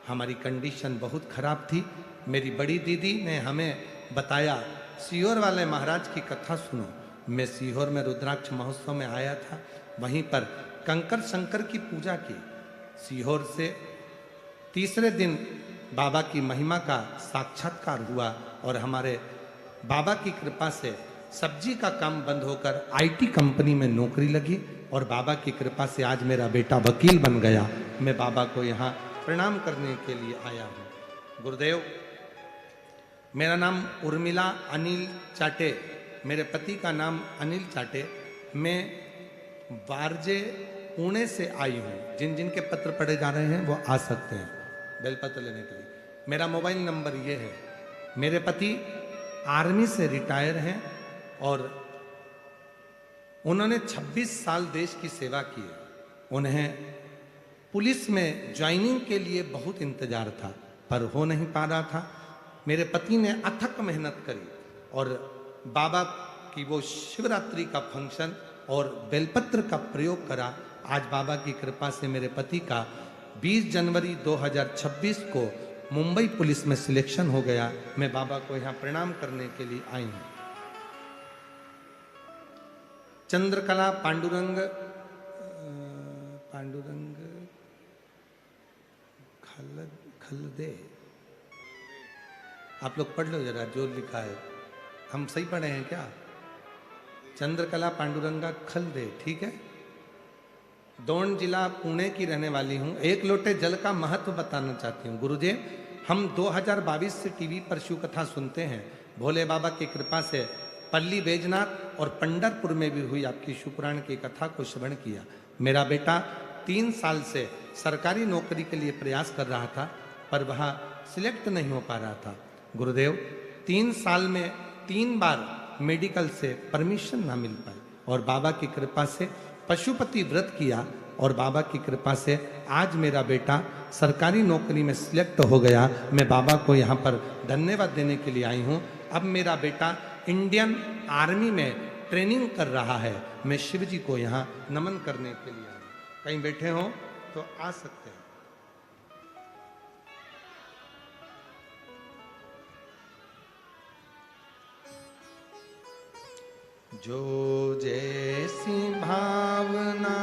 हमारी कंडीशन बहुत खराब थी। मेरी बड़ी दीदी ने हमें बताया, सीहोर वाले महाराज की कथा सुनो। मैं सीहोर में रुद्राक्ष महोत्सव में आया था, वहीं पर कंकर शंकर की पूजा की। सीहोर से तीसरे दिन बाबा की महिमा का साक्षात्कार हुआ और हमारे बाबा की कृपा से सब्जी का काम बंद होकर आईटी कंपनी में नौकरी लगी और बाबा की कृपा से आज मेरा बेटा वकील बन गया। मैं बाबा को यहाँ प्रणाम करने के लिए आया हूँ। गुरुदेव, मेरा नाम उर्मिला अनिल चाटे, मेरे पति का नाम अनिल चाटे। मैं वारजे पुणे से आई हूँ। जिन जिन के पत्र पढ़े जा रहे हैं वो आ सकते हैं बेलपत्र लेने के लिए। मेरा मोबाइल नंबर ये है। मेरे पति आर्मी से रिटायर हैं और उन्होंने 26 साल देश की सेवा की है। उन्हें पुलिस में ज्वाइनिंग के लिए बहुत इंतजार था, पर हो नहीं पा रहा था। मेरे पति ने अथक मेहनत करी और बाबा की वो शिवरात्रि का फंक्शन और बेलपत्र का प्रयोग करा। आज बाबा की कृपा से मेरे पति का 20 जनवरी 2026 को मुंबई पुलिस में सिलेक्शन हो गया। मैं बाबा को यहाँ प्रणाम करने के लिए आई हूँ। चंद्रकला पांडुरंग, पांडुरंग खलदे, आप लोग पढ़ लो जरा जो लिखा है। हम सही पढ़े हैं क्या? चंद्रकला पांडुरंगा खलदे, ठीक है। दौंड जिला पुणे की रहने वाली हूँ। एक लोटे जल का महत्व बताना चाहती हूँ। गुरुदेव, हम 2022 से टीवी पर शिव कथा सुनते हैं। भोले बाबा की कृपा से पल्ली बैजनाथ और पंढरपुर में भी हुई आपकी शिवपुराण की कथा को श्रवण किया। मेरा बेटा 3 साल से सरकारी नौकरी के लिए प्रयास कर रहा था, पर वह सिलेक्ट नहीं हो पा रहा था। गुरुदेव, 3 साल में 3 बार मेडिकल से परमिशन ना मिल पाई और बाबा की कृपा से पशुपति व्रत किया और बाबा की कृपा से आज मेरा बेटा सरकारी नौकरी में सिलेक्ट हो गया। मैं बाबा को यहाँ पर धन्यवाद देने के लिए आई हूँ। अब मेरा बेटा इंडियन आर्मी में ट्रेनिंग कर रहा है। मैं शिव जी को यहाँ नमन करने के लिए आया। कहीं बैठे हो तो आ सकते हैं। जो जैसी भावना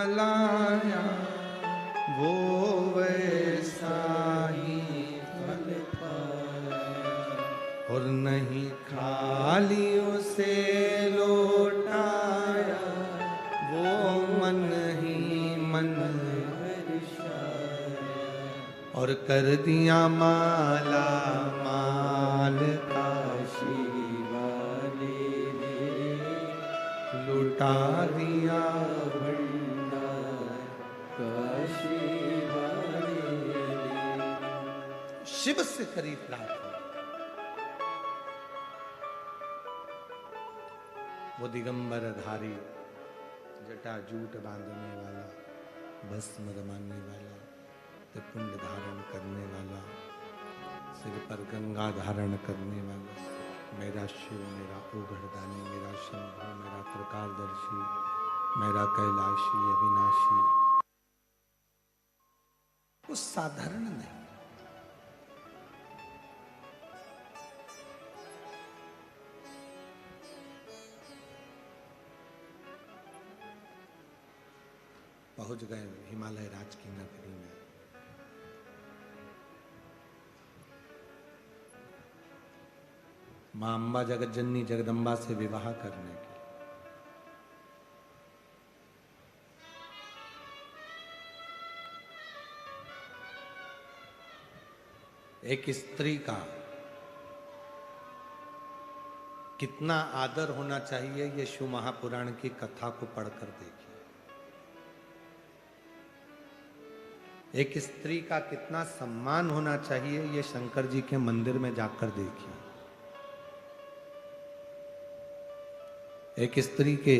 लाया वो वैसा ही फल पाया, और नहीं खाली उसे लौटाया वो मन ही मन हर्षाया, और कर दिया माला माल काशी लुटा दिया भंडार काशी वाले। शिव से करीब लाते वो दिगंबर धारी, जटा जूट बांधने वाला, भस्म रमाने वाला, त्रिपुंड धारण करने वाला, सिर पर गंगा धारण करने वाला, मेरा शिव, मेरा ओघड़दानी, मेरा शंभु, मेरा त्रिकालदर्शी, मेरा कैलाशी अविनाशी। वो साधारण नहीं, पहुंच गए हिमालय राज की नगरी में। मां अम्बा जगत जननी जगदम्बा से विवाह करने के, एक स्त्री का कितना आदर होना चाहिए ये शिव महापुराण की कथा को पढ़कर देखिए। एक स्त्री का कितना सम्मान होना चाहिए ये शंकर जी के मंदिर में जाकर देखिए। एक स्त्री के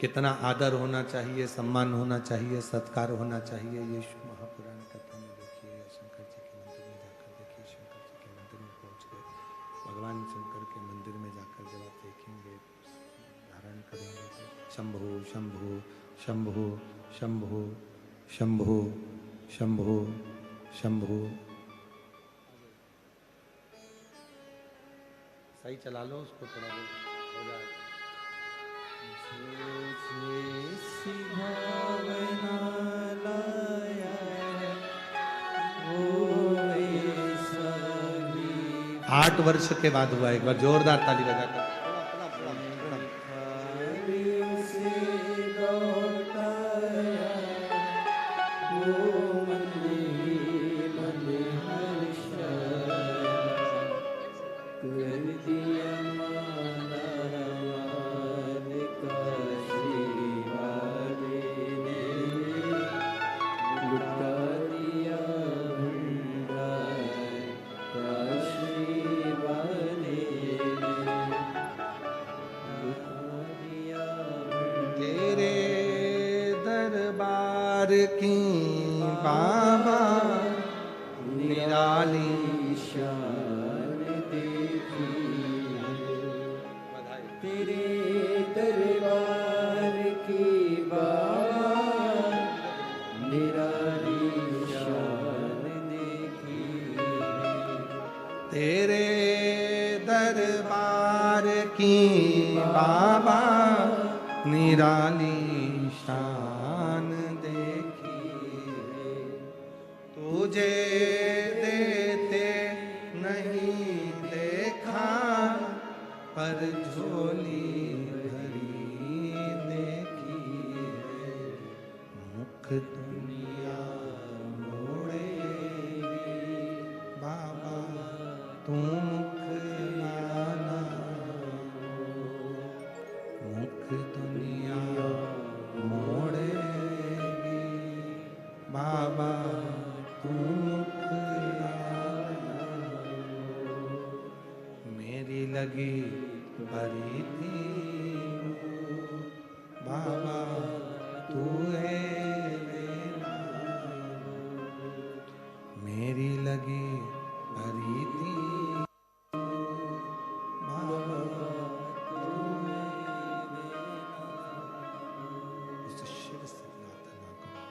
कितना आदर होना चाहिए, सम्मान होना चाहिए, सत्कार होना चाहिए, ये शिव महापुराण कथा में देखिए। शंकर जी के मंदिर में जाकर देखिए। शंकर जी के मंदिर में पहुंच गए, भगवान शंकर के मंदिर में जाकर जब आप देखेंगे, धारण करेंगे तो शंभो शंभो शंभो शंभो शंभो शंभो शंभो। सही चला लो उसको, थोड़ा बहुत हो जाए। भावना लाया वो 8 वर्ष के बाद हुआ। एक बार जोरदार ताली बजाकर। की बाबा निराली शान देखी, तेरे दरबार की बाबा निराली शान देखी, तेरे दरबार की बाबा निराली शान देखी, तुझे देते नहीं देखा पर झोली भरी देखी है। मुख दुनिया मोड़ेगी बाबा तू मुख नाना, मुख दुनिया मोड़ेगी बाबा तू मुख नाना। मेरी लगी भरी थी बाबा तू है मेरा, मेरी लगी भरी थी बाबा तू है मेरा। उस शिव से प्रार्थना करो,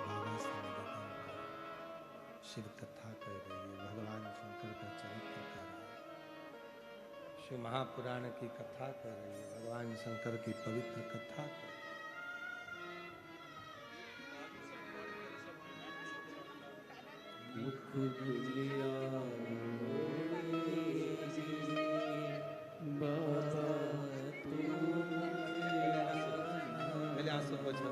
बाबा से निवेदन करो। शिव कथा कर रही है, भगवान शंकर का चरित्र कर रही है, शिव महापुराण की कथा कर रही है, भगवान शंकर की पवित्र कथा कर रही है। मुख दुनिया मोड़ेगी बाबा तू पहले आंसू पोंछो।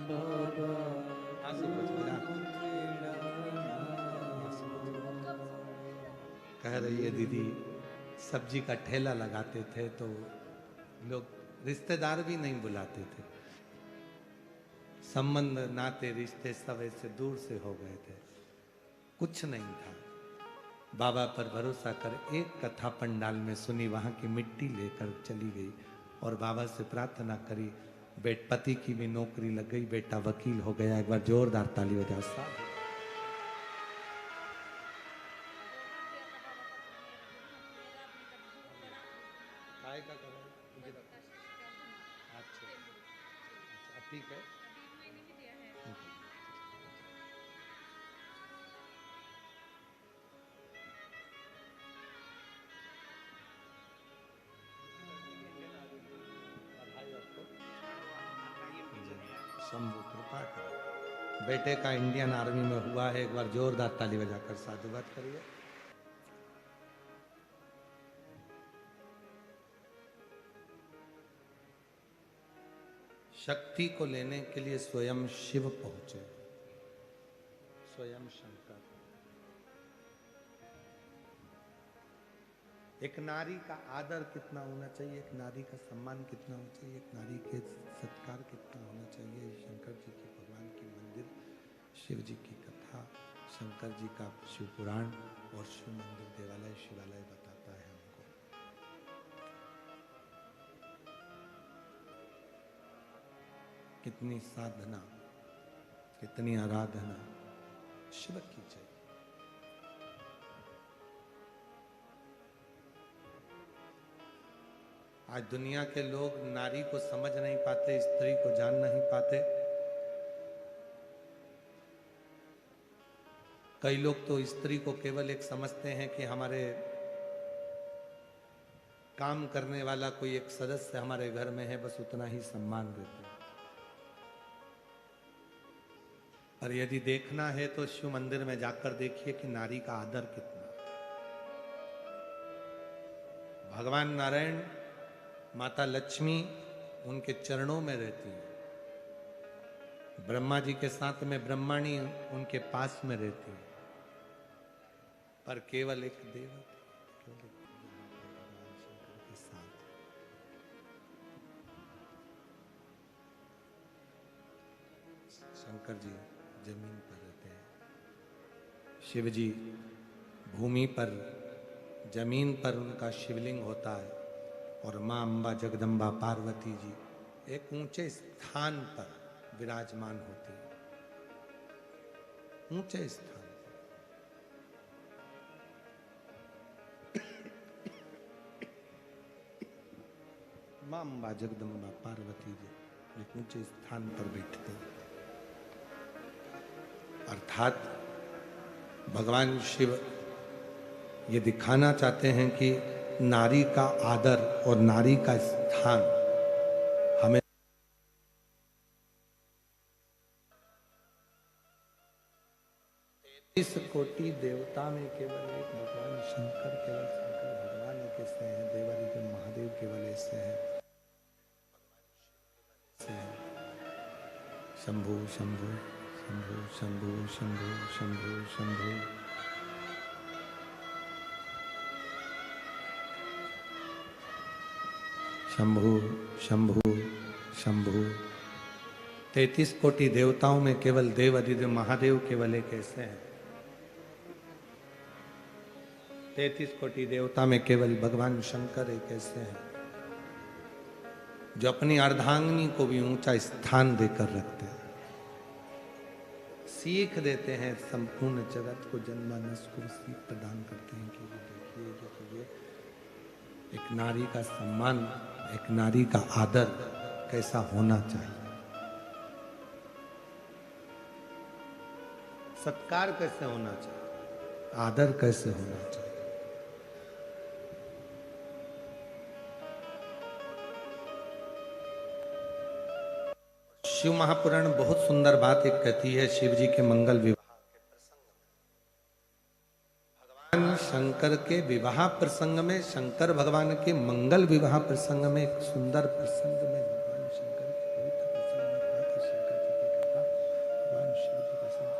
बाबा आंसू पोंछो ना। कह रही है दीदी, सब्जी का ठेला लगाते थे तो लोग रिश्तेदार भी नहीं बुलाते थे, संबंध नाते रिश्ते सब ऐसे दूर से हो गए थे, कुछ नहीं था। बाबा पर भरोसा कर एक कथा पंडाल में सुनी, वहां की मिट्टी लेकर चली गई और बाबा से प्रार्थना करी, पति की भी नौकरी लग गई, बेटा वकील हो गया। एक बार जोरदार ताली बजाओ साहब। ठीक है, शंभु कृपा करो। बेटे का इंडियन आर्मी में हुआ है, एक बार जोरदार ताली बजाकर साधुवाद करिए। शक्ति को लेने के लिए स्वयं शिव पहुंचे, स्वयं शंकर। एक नारी का आदर कितना होना चाहिए, एक नारी का सम्मान कितना होना चाहिए, एक नारी के सत्कार कितना होना चाहिए, शंकर जी के भगवान की मंदिर, शिव जी की कथा, शंकर जी का शिव पुराण और शिव मंदिर देवालय शिवालय बताता है हमको। कितनी साधना, कितनी आराधना शिव की चाहिए। आज दुनिया के लोग नारी को समझ नहीं पाते, स्त्री को जान नहीं पाते। कई लोग तो स्त्री को केवल एक समझते हैं कि हमारे काम करने वाला कोई एक सदस्य हमारे घर में है, बस उतना ही सम्मान देते हैं। और यदि देखना है तो शिव मंदिर में जाकर देखिए कि नारी का आदर कितना। भगवान नारायण, माता लक्ष्मी उनके चरणों में रहती है। ब्रह्मा जी के साथ में ब्रह्माणी उनके पास में रहती है, पर केवल एक देवता भगवान शंकर के साथ। शंकर जी जमीन पर रहते हैं, शिव जी भूमि पर, जमीन पर उनका शिवलिंग होता है, और मां अंबा जगदम्बा पार्वती जी एक ऊंचे स्थान पर विराजमान होती है, ऊंचे स्थान पर। मां अंबा जगदम्बा पार्वती जी एक ऊंचे स्थान पर बैठते हैं। अर्थात भगवान शिव ये दिखाना चाहते हैं कि नारी का आदर और नारी का स्थान हमें 33 कोटि देवता में केवल एक भगवान शंकर, केवल शंकर भगवान एक ऐसे हैं। देवादिदेव महादेव केवल ऐसे हैं, शंभु शंभु शंभु शंभु शंभु शंभु शंभु। शंभु शंभु शंभु। 33 कोटि देवताओं में केवल देव अधिदेव महादेव केवल एक ऐसे हैं। 33 कोटि देवता में केवल भगवान शंकर एक ऐसे हैं जो अपनी अर्धांगिनी को भी ऊंचा स्थान देकर रखते हैं, सीख देते हैं, संपूर्ण जगत को, जनमानस को सीख प्रदान करते हैं कि देखिए एक नारी का सम्मान, एक नारी का आदर कैसा होना चाहिए, सत्कार कैसे होना चाहिए, आदर कैसे होना चाहिए। शिव महापुराण बहुत सुंदर बात एक कहती है, शिव जी के मंगल विवाह के प्रसंग में, भगवान शंकर के विवाह प्रसंग में, शंकर भगवान के मंगल विवाह प्रसंग में, एक सुंदर प्रसंग में भगवान शंकर के पवित्र प्रसंग में कहा कि शंकर जी की कृपा, भगवान शिव जी के साथ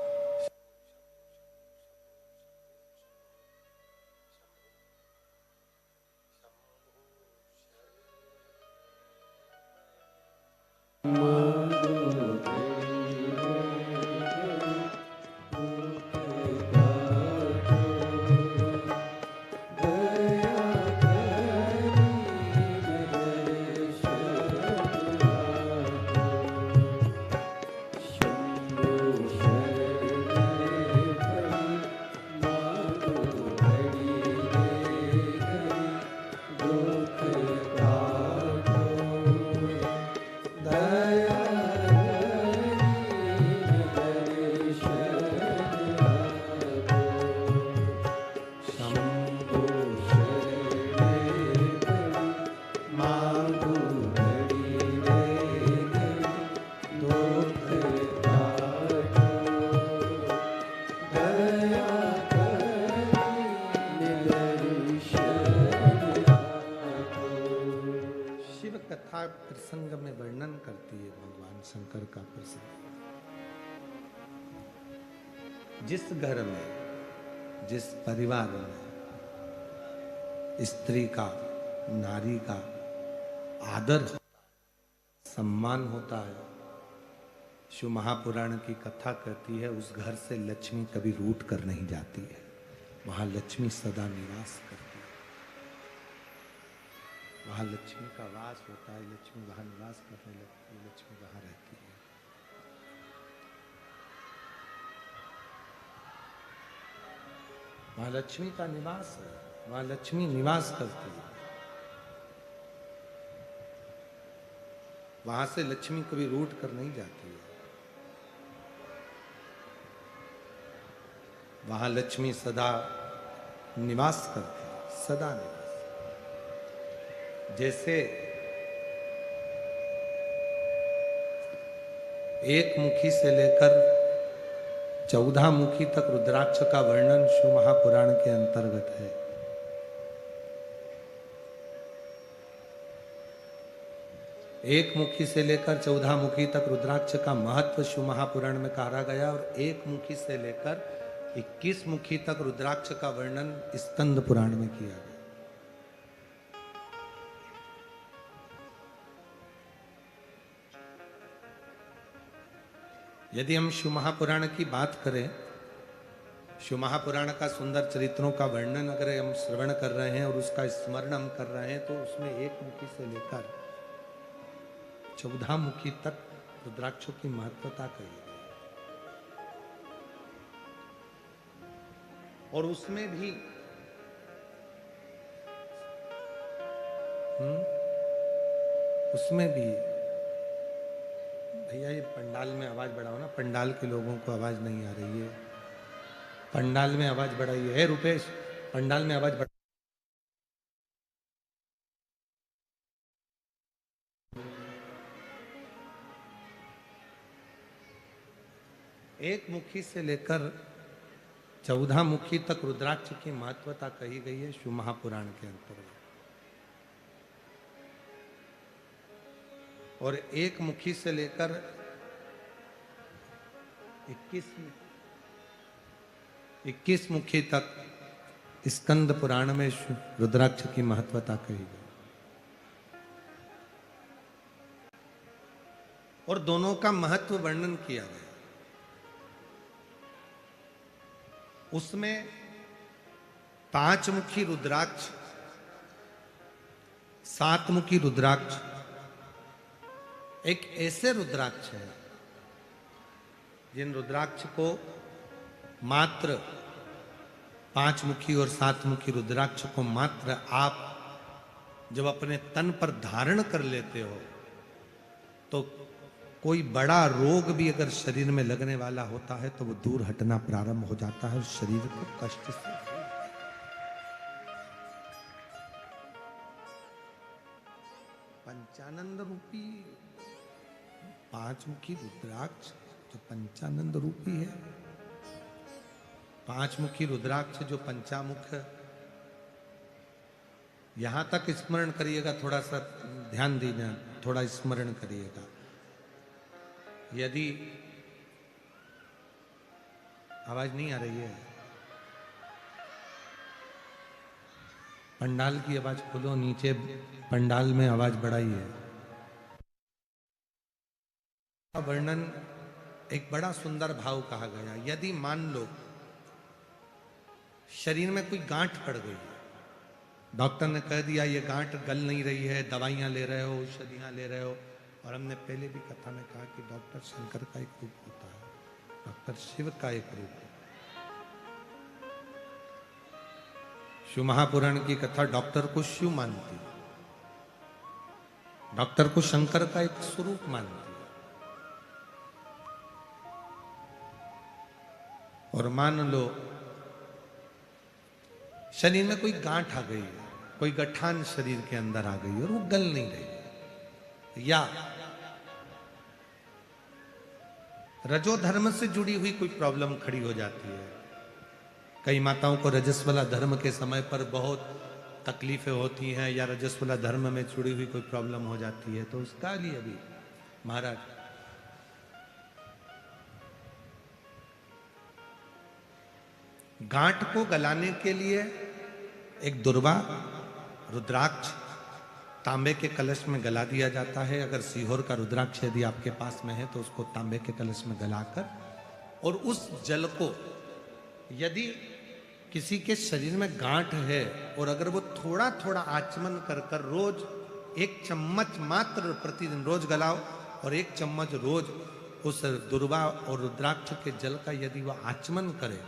दया प्रसंग में वर्णन करती है भगवान शंकर का प्रसंग। जिस घर में, जिस परिवार में स्त्री का, नारी का आदर, सम्मान होता है, शिव महापुराण की कथा कहती है उस घर से लक्ष्मी कभी रूठ कर नहीं जाती है, वहां लक्ष्मी सदा निवास करती है, वहां लक्ष्मी का वास होता है, लक्ष्मी वहां निवास करने लगती है, लक्ष्मी वहां रहती है। वहां लक्ष्मी का निवास है, वहां लक्ष्मी निवास करती है, वहां से लक्ष्मी कभी रूठ कर नहीं जाती है। वहां लक्ष्मी सदा निवास करती है, सदा निवास। जैसे एक मुखी से लेकर 14 मुखी तक रुद्राक्ष का वर्णन शिव महापुराण के अंतर्गत है। एक मुखी से लेकर 14 मुखी तक रुद्राक्ष का महत्व शिव महापुराण में कहा गया और एक मुखी से लेकर 21 मुखी तक रुद्राक्ष का वर्णन स्कंद पुराण में किया गया। यदि हम शिव महापुराण की बात करें, शिव महापुराण का सुंदर चरित्रों का वर्णन अगर हम श्रवण कर रहे हैं और उसका स्मरण हम कर रहे हैं, तो उसमें एक मुखी से लेकर 14 मुखी तक रुद्राक्षों की महत्वता कही गई। और उसमें भी भैया ये पंडाल में आवाज बढ़ाओ ना, पंडाल के लोगों को आवाज नहीं आ रही है, पंडाल में आवाज बढ़ाइए। है रुपेश, पंडाल में आवाज बढ़ा। एक मुखी से लेकर 14 मुखी तक रुद्राक्ष की महत्वता कही गई है शिव महापुराण के अंतर्गत। और एक मुखी से लेकर 21 मुखी तक स्कंद पुराण में रुद्राक्ष की महत्वता कही गई। और दोनों का महत्व वर्णन किया गया। उसमें 5 मुखी रुद्राक्ष, 7 मुखी रुद्राक्ष एक ऐसे रुद्राक्ष है जिन रुद्राक्ष को मात्र 5 मुखी और 7 मुखी रुद्राक्ष को मात्र आप जब अपने तन पर धारण कर लेते हो तो कोई बड़ा रोग भी अगर शरीर में लगने वाला होता है तो वो दूर हटना प्रारंभ हो जाता है, शरीर को कष्ट से। पंचानंद रूपी 5 मुखी रुद्राक्ष जो पंचानंद रूपी है, 5 मुखी रुद्राक्ष जो पंचामुख, यहां तक स्मरण करिएगा, थोड़ा सा ध्यान दीजिए, थोड़ा स्मरण करिएगा। यदि आवाज नहीं आ रही है, पंडाल की आवाज खोलो, नीचे पंडाल में आवाज बढ़ाइए। वर्णन एक बड़ा सुंदर भाव कहा गया। यदि मान लो शरीर में कोई गांठ पड़ गई, डॉक्टर ने कह दिया ये गांठ गल नहीं रही है, दवाइयां ले रहे हो, औषधियां ले रहे हो, और हमने पहले भी कथा में कहा कि डॉक्टर शंकर का एक रूप होता है, डॉक्टर शिव का एक रूप है। शिव महापुराण की कथा डॉक्टर को शिव मानती है, डॉक्टर को शंकर का एक स्वरूप मानती है। और मान लो शरीर में कोई गांठ आ गई, कोई गठान शरीर के अंदर आ गई और वो गल नहीं रही, या रजो धर्म से जुड़ी हुई कोई प्रॉब्लम खड़ी हो जाती है। कई माताओं को रजस्वला धर्म के समय पर बहुत तकलीफें होती हैं या रजस्वला धर्म में जुड़ी हुई कोई प्रॉब्लम हो जाती है, तो उसका लिए भी महाराज गांठ को गलाने के लिए एक दुर्वा रुद्राक्ष तांबे के कलश में गला दिया जाता है। अगर सीहोर का रुद्राक्ष यदि आपके पास में है तो उसको तांबे के कलश में गलाकर, और उस जल को यदि किसी के शरीर में गांठ है और अगर वो थोड़ा थोड़ा आचमन कर कर रोज 1 चम्मच मात्र प्रतिदिन रोज गलाओ, और 1 चम्मच रोज उस दुर्वा और रुद्राक्ष के जल का यदि वह आचमन करे,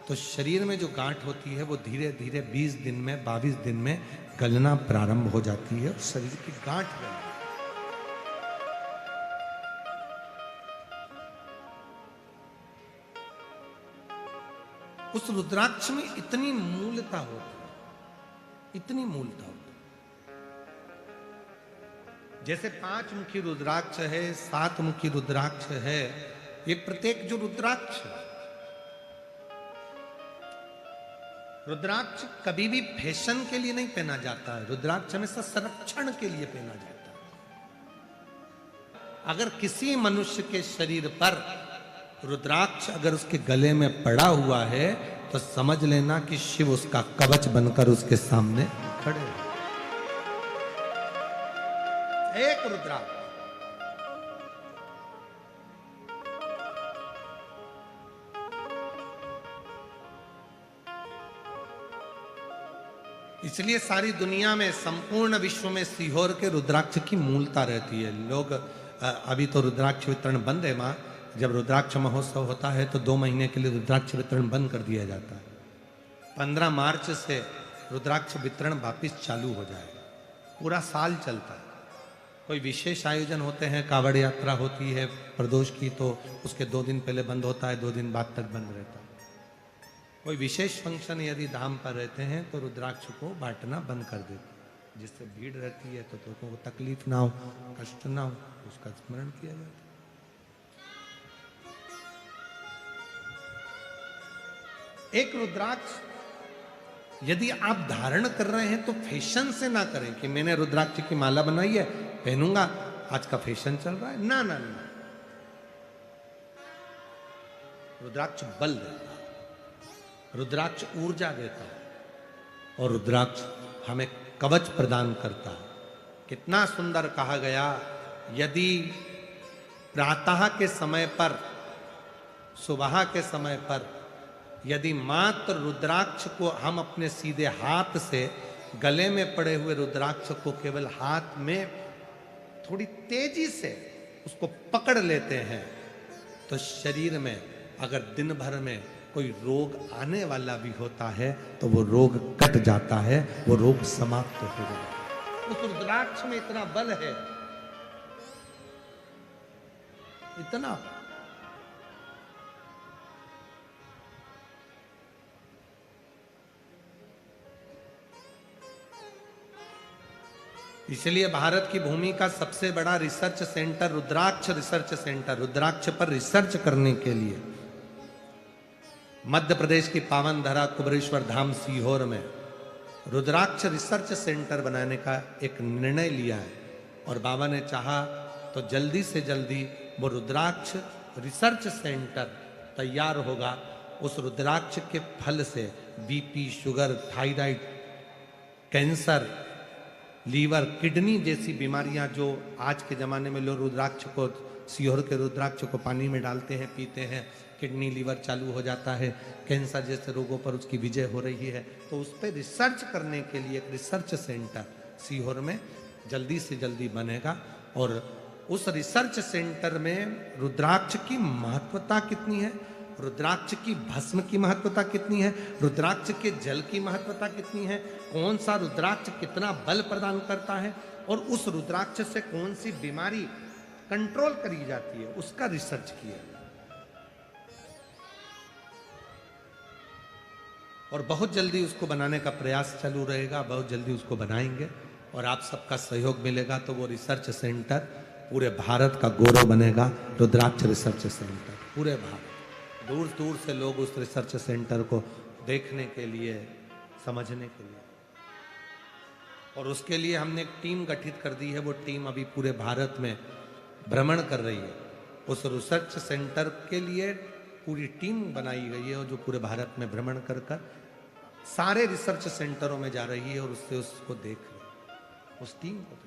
तो शरीर में जो गांठ होती है वो धीरे धीरे 20 दिन में 22 दिन में गलना प्रारंभ हो जाती है, शरीर की गांठ गलना। उस रुद्राक्ष में इतनी मूलता होती है, इतनी मूलता होती है। जैसे 5 मुखी रुद्राक्ष है, 7 मुखी रुद्राक्ष है, ये प्रत्येक जो रुद्राक्ष है, रुद्राक्ष कभी भी फैशन के लिए नहीं पहना जाता है, रुद्राक्ष हमेशा संरक्षण के लिए पहना जाता है। अगर किसी मनुष्य के शरीर पर रुद्राक्ष अगर उसके गले में पड़ा हुआ है तो समझ लेना कि शिव उसका कवच बनकर उसके सामने खड़े हैं। एक रुद्राक्ष, इसलिए सारी दुनिया में, संपूर्ण विश्व में सीहोर के रुद्राक्ष की मूलता रहती है। लोग अभी तो रुद्राक्ष वितरण बंद है मां, जब रुद्राक्ष महोत्सव होता है तो 2 महीने के लिए रुद्राक्ष वितरण बंद कर दिया जाता है। 15 मार्च से रुद्राक्ष वितरण वापिस चालू हो जाएगा, पूरा साल चलता है। कोई विशेष आयोजन होते हैं, कावड़ यात्रा होती है प्रदोष की, तो उसके 2 दिन पहले बंद होता है, 2 दिन बाद तक बंद रहता है। कोई विशेष फंक्शन यदि धाम पर रहते हैं तो रुद्राक्ष को बांटना बंद कर देते हैं, जिससे भीड़ रहती है तो लोगों को तकलीफ ना हो, कष्ट ना हो, उसका स्मरण किया जाता है। एक रुद्राक्ष यदि आप धारण कर रहे हैं तो फैशन से ना करें कि मैंने रुद्राक्ष की माला बनाई है पहनूंगा, आज का फैशन चल रहा है। ना ना ना, रुद्राक्ष बल देता है, रुद्राक्ष ऊर्जा देता है, और रुद्राक्ष हमें कवच प्रदान करता है। कितना सुंदर कहा गया, यदि प्रातः के समय पर, सुबह के समय पर यदि मात्र रुद्राक्ष को हम अपने सीधे हाथ से गले में पड़े हुए रुद्राक्ष को केवल हाथ में थोड़ी तेजी से उसको पकड़ लेते हैं, तो शरीर में अगर दिन भर में कोई रोग आने वाला भी होता है तो वो रोग कट जाता है, वो रोग समाप्त हो जाता है। उस रुद्राक्ष में इतना बल है, इतना। इसलिए भारत की भूमि का सबसे बड़ा रिसर्च सेंटर रुद्राक्ष रिसर्च सेंटर, रुद्राक्ष पर रिसर्च करने के लिए मध्य प्रदेश की पावन धरा कुबरेश्वर धाम सीहोर में रुद्राक्ष रिसर्च सेंटर बनाने का एक निर्णय लिया है। और बाबा ने चाहा तो जल्दी से जल्दी वो रुद्राक्ष रिसर्च सेंटर तैयार होगा। उस रुद्राक्ष के फल से BP, sugar, thyroid, cancer, liver, kidney जैसी बीमारियां जो आज के ज़माने में लोग रुद्राक्ष को, सीहोर के रुद्राक्ष को पानी में डालते हैं, पीते हैं, किडनी लीवर चालू हो जाता है, कैंसर जैसे रोगों पर उसकी विजय हो रही है। तो उस पर रिसर्च करने के लिए एक रिसर्च सेंटर सीहोर में जल्दी से जल्दी बनेगा। और उस रिसर्च सेंटर में रुद्राक्ष की महत्वता कितनी है, रुद्राक्ष की भस्म की महत्वता कितनी है, रुद्राक्ष के जल की महत्वता कितनी है, कौन सा रुद्राक्ष कितना बल प्रदान करता है, और उस रुद्राक्ष से कौन सी बीमारी कंट्रोल करी जाती है, उसका रिसर्च किया। और बहुत जल्दी उसको बनाने का प्रयास चालू रहेगा, बहुत जल्दी उसको बनाएंगे और आप सबका सहयोग मिलेगा तो वो रिसर्च सेंटर पूरे भारत का गौरव बनेगा। रुद्राक्ष रिसर्च सेंटर पूरे भारत, दूर दूर से लोग उस रिसर्च सेंटर को देखने के लिए, समझने के लिए। और उसके लिए हमने एक टीम गठित कर दी है। वो टीम अभी पूरे भारत में भ्रमण कर रही है। उस रिसर्च सेंटर के लिए पूरी टीम बनाई गई है और जो पूरे भारत में भ्रमण कर कर सारे रिसर्च सेंटरों में जा रही है और उससे उसको देख रही है। उस टीम को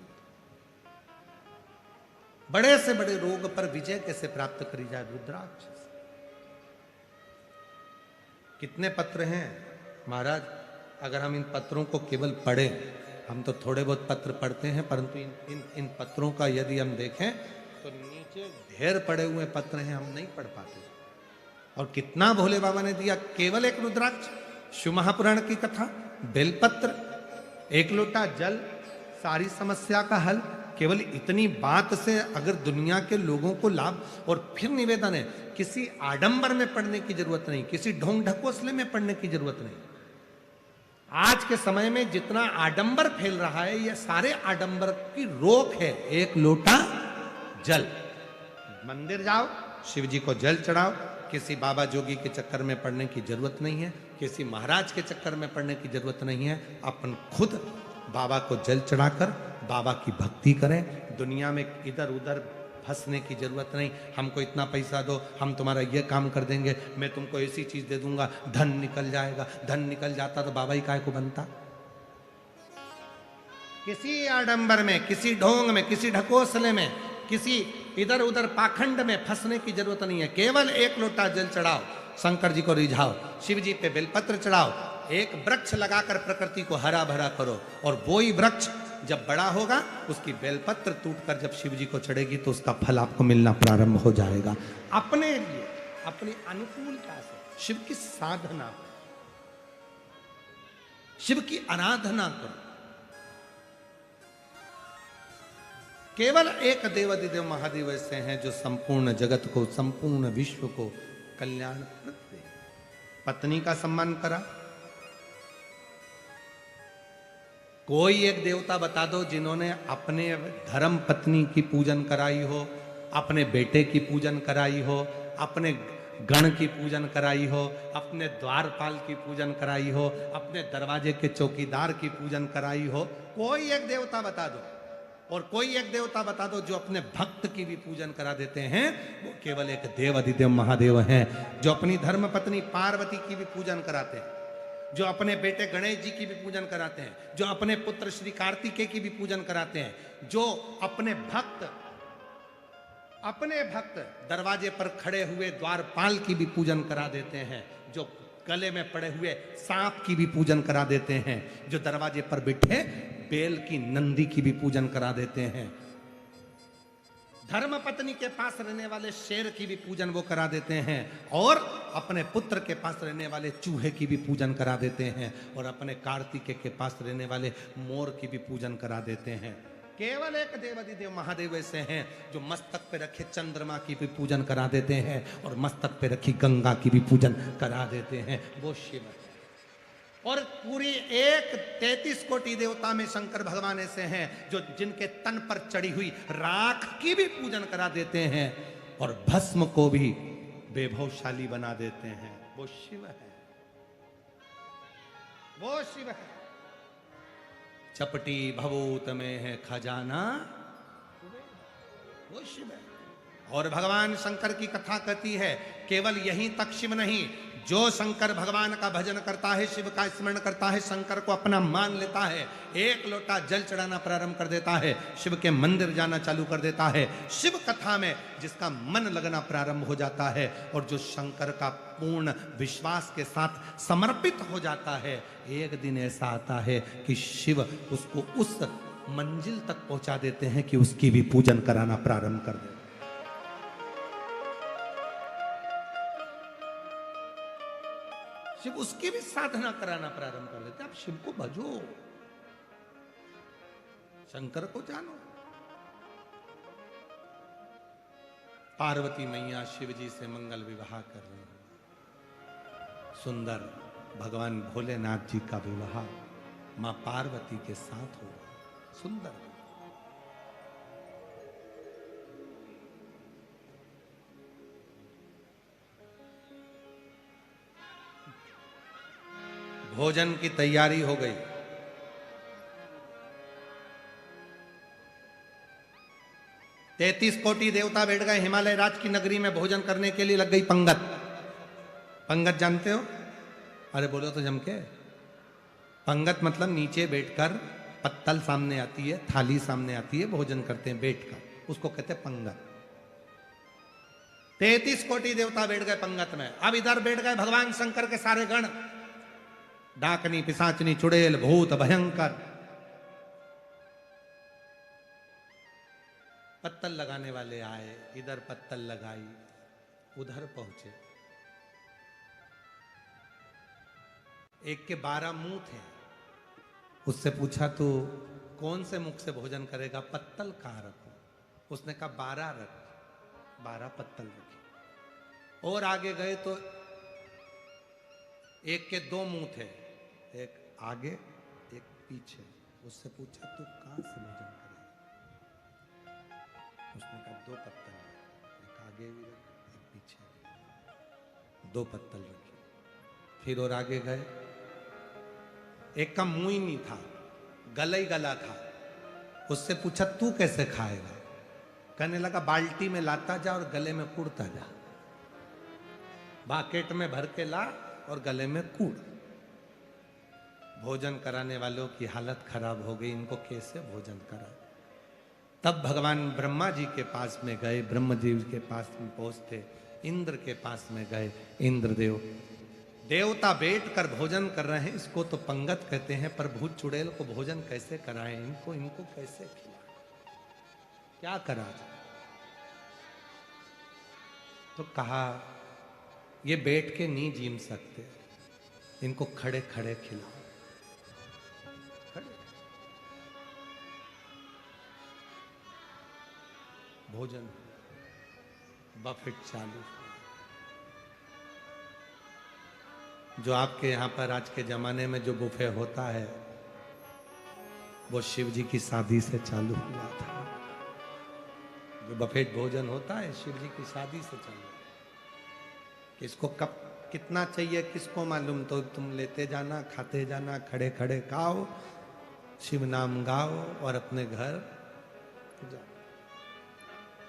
बड़े से बड़े रोग पर विजय कैसे प्राप्त करी जाए रुद्राक्ष से। कितने पत्र हैं महाराज, अगर हम इन पत्रों को केवल पढ़ें, हम तो थोड़े बहुत पत्र पढ़ते हैं, परंतु इन पत्रों का यदि हम देखें तो नीचे ढेर पड़े हुए पत्र हैं, हम नहीं पढ़ पाते। और कितना भोले बाबा ने दिया, केवल एक रुद्राक्ष, शिव महापुराण की कथा, बेलपत्र, एक लोटा जल, सारी समस्या का हल। केवल इतनी बात से अगर दुनिया के लोगों को लाभ। और फिर निवेदन है, किसी आडंबर में पढ़ने की जरूरत नहीं, किसी ढोंग ढकोसले में पढ़ने की जरूरत नहीं। आज के समय में जितना आडंबर फैल रहा है, यह सारे आडंबर की रोक है। एक लोटा जल, मंदिर जाओ, शिव जी को जल चढ़ाओ। किसी बाबा जोगी के चक्कर में पढ़ने की जरूरत नहीं है, किसी महाराज के चक्कर में पढ़ने की जरूरत नहीं है। अपन खुद बाबा को जल चढ़ाकर बाबा की भक्ति करें। दुनिया में इधर उधर फंसने की जरूरत नहीं। हमको इतना पैसा दो, हम तुम्हारा ये काम कर देंगे, मैं तुमको ऐसी चीज दे दूंगा, धन निकल जाएगा। धन निकल जाता तो बाबा ही काय को बनता। किसी आडंबर में, किसी ढोंग में, किसी ढकोसले में, किसी इधर उधर पाखंड में फंसने की जरूरत नहीं है। केवल एक लोटा जल चढ़ाओ, शंकर जी को रिझाओ, शिव जी पे बेलपत्र चढ़ाओ, एक वृक्ष लगाकर प्रकृति को हरा भरा करो। और वो ही वृक्ष जब बड़ा होगा, उसकी बेलपत्र टूटकर जब शिव जी को चढ़ेगी तो उसका फल आपको मिलना प्रारंभ हो जाएगा। अपने लिए, अपनी अनुकूलता से शिव की साधना, शिव की आराधना करो। केवल एक देवाधिदेव महादेव ऐसे हैं जो संपूर्ण जगत को, संपूर्ण विश्व को कल्याण दे। पत्नी का सम्मान करा। कोई एक देवता बता दो जिन्होंने अपने धर्म पत्नी की पूजन कराई हो, अपने बेटे की पूजन कराई हो, अपने गण की पूजन कराई हो, अपने द्वारपाल की पूजन कराई हो, अपने दरवाजे के चौकीदार की पूजन कराई हो। कोई एक देवता बता दो। और कोई एक देवता बता दो जो अपने भक्त की भी पूजन करा देते हैं। वो केवल एक देव अधिदेव महादेव हैं, जो अपनी धर्म पत्नी पार्वती की भी पूजन कराते हैं, जो अपने बेटे गणेश जी की भी पूजन कराते हैं, जो अपने पुत्र श्री कार्तिकेय की भी पूजन कराते हैं, जो अपने भक्त दरवाजे पर खड़े हुए द्वारपाल की भी पूजन करा देते हैं, जो गले में पड़े हुए सांप की भी पूजन करा देते हैं, जो दरवाजे पर बैठे बेल की नंदी की भी पूजन करा देते हैं, धर्म पत्नी के पास रहने वाले शेर की भी पूजन वो करा देते हैं, और अपने पुत्र के पास रहने वाले चूहे की भी पूजन करा देते हैं, और अपने कार्तिकेय के पास रहने वाले मोर की भी पूजन करा देते हैं। केवल एक देवाधिदेव महादेव ऐसे हैं जो मस्तक पे रखे चंद्रमा की भी पूजन करा देते हैं, और मस्तक पे रखी गंगा की भी पूजन करा देते हैं। वो शिव है। और पूरी 33 कोटि देवता में शंकर भगवान ऐसे हैं जो जिनके तन पर चढ़ी हुई राख की भी पूजन करा देते हैं, और भस्म को भी वैभवशाली बना देते हैं। वो शिव है, वो शिव है। चपटी भभूत में है खजाना, वो शिव है। और भगवान शंकर की कथा कहती है, केवल यहीं तक शिव नहीं, जो शंकर भगवान का भजन करता है, शिव का स्मरण करता है, शंकर को अपना मान लेता है, एक लोटा जल चढ़ाना प्रारंभ कर देता है, शिव के मंदिर जाना चालू कर देता है, शिव कथा में जिसका मन लगना प्रारंभ हो जाता है, और जो शंकर का पूर्ण विश्वास के साथ समर्पित हो जाता है, एक दिन ऐसा आता है कि शिव उसको उस मंजिल तक पहुंचा देते हैं कि उसकी भी पूजन कराना प्रारंभ कर देते। शिव उसकी भी साधना कराना प्रारंभ कर देते। आप शिव को भजो, शंकर को जानो। पार्वती मैया शिव जी से मंगल विवाह कर रही हैं। सुंदर भगवान भोलेनाथ जी का विवाह मां पार्वती के साथ हो, सुंदर। भोजन की तैयारी हो गई। 33 कोटि देवता बैठ गए हिमालय राज की नगरी में भोजन करने के लिए। लग गई पंगत। पंगत जानते हो? अरे बोलो तो जम के। पंगत मतलब नीचे बैठकर, पत्तल सामने आती है, थाली सामने आती है, भोजन करते हैं बैठकर, उसको कहते हैं पंगत। 33 कोटि देवता बैठ गए पंगत में। अब इधर बैठ गए भगवान शंकर के सारे गण, डाकनी, पिशाचनी, चुड़ैल, भूत, भयंकर। पत्तल लगाने वाले आए, इधर पत्तल लगाई, उधर पहुंचे। एक के 12 मुंह थे। उससे पूछा तो कौन से मुख से भोजन करेगा, पत्तल कहाँ रखो? उसने कहा 12 रख। 12 पत्तल रखे। और आगे गए तो एक के 2 मुंह थे, एक आगे एक पीछे। उससे पूछा तू कहां से भोजन करेगा? उसने कहा 2 पत्तल, एक आगे भी रख, एक पीछे भी। 2 पत्तल रखे। फिर और आगे गए, एक का मुंह ही नहीं था, गला ही गला था। उससे पूछा तू कैसे खाएगा? कहने लगा बाल्टी में लाता जा और गले में कूड़ता जा। बाकेट में भर के ला और गले में कूड़। भोजन कराने वालों की हालत खराब हो गई, इनको कैसे भोजन करा? तब भगवान ब्रह्मा जी के पास में गए। ब्रह्म जी के पास में पहुंचते, इंद्र के पास में गए। इंद्रदेव, देवता बैठ कर भोजन कर रहे हैं, इसको तो पंगत कहते हैं, पर भूत चुड़ैल को भोजन कैसे कराएं? इनको कैसे खिलाएं? क्या करा जाए? तो कहा ये बैठ के नहीं जीम सकते, इनको खड़े खड़े खिलाओ। खड़े भोजन, बफेट चालू। जो आपके यहां पर आज के जमाने में जो बुफे होता है, वो शिव जी की शादी से चालू हुआ था। जो बफेट भोजन होता है शिव जी की शादी से चालू। किसको कब कितना चाहिए किसको मालूम, तो तुम लेते जाना, खाते जाना, खड़े खड़े खाओ, शिव नाम गाओ और अपने घर जाओ।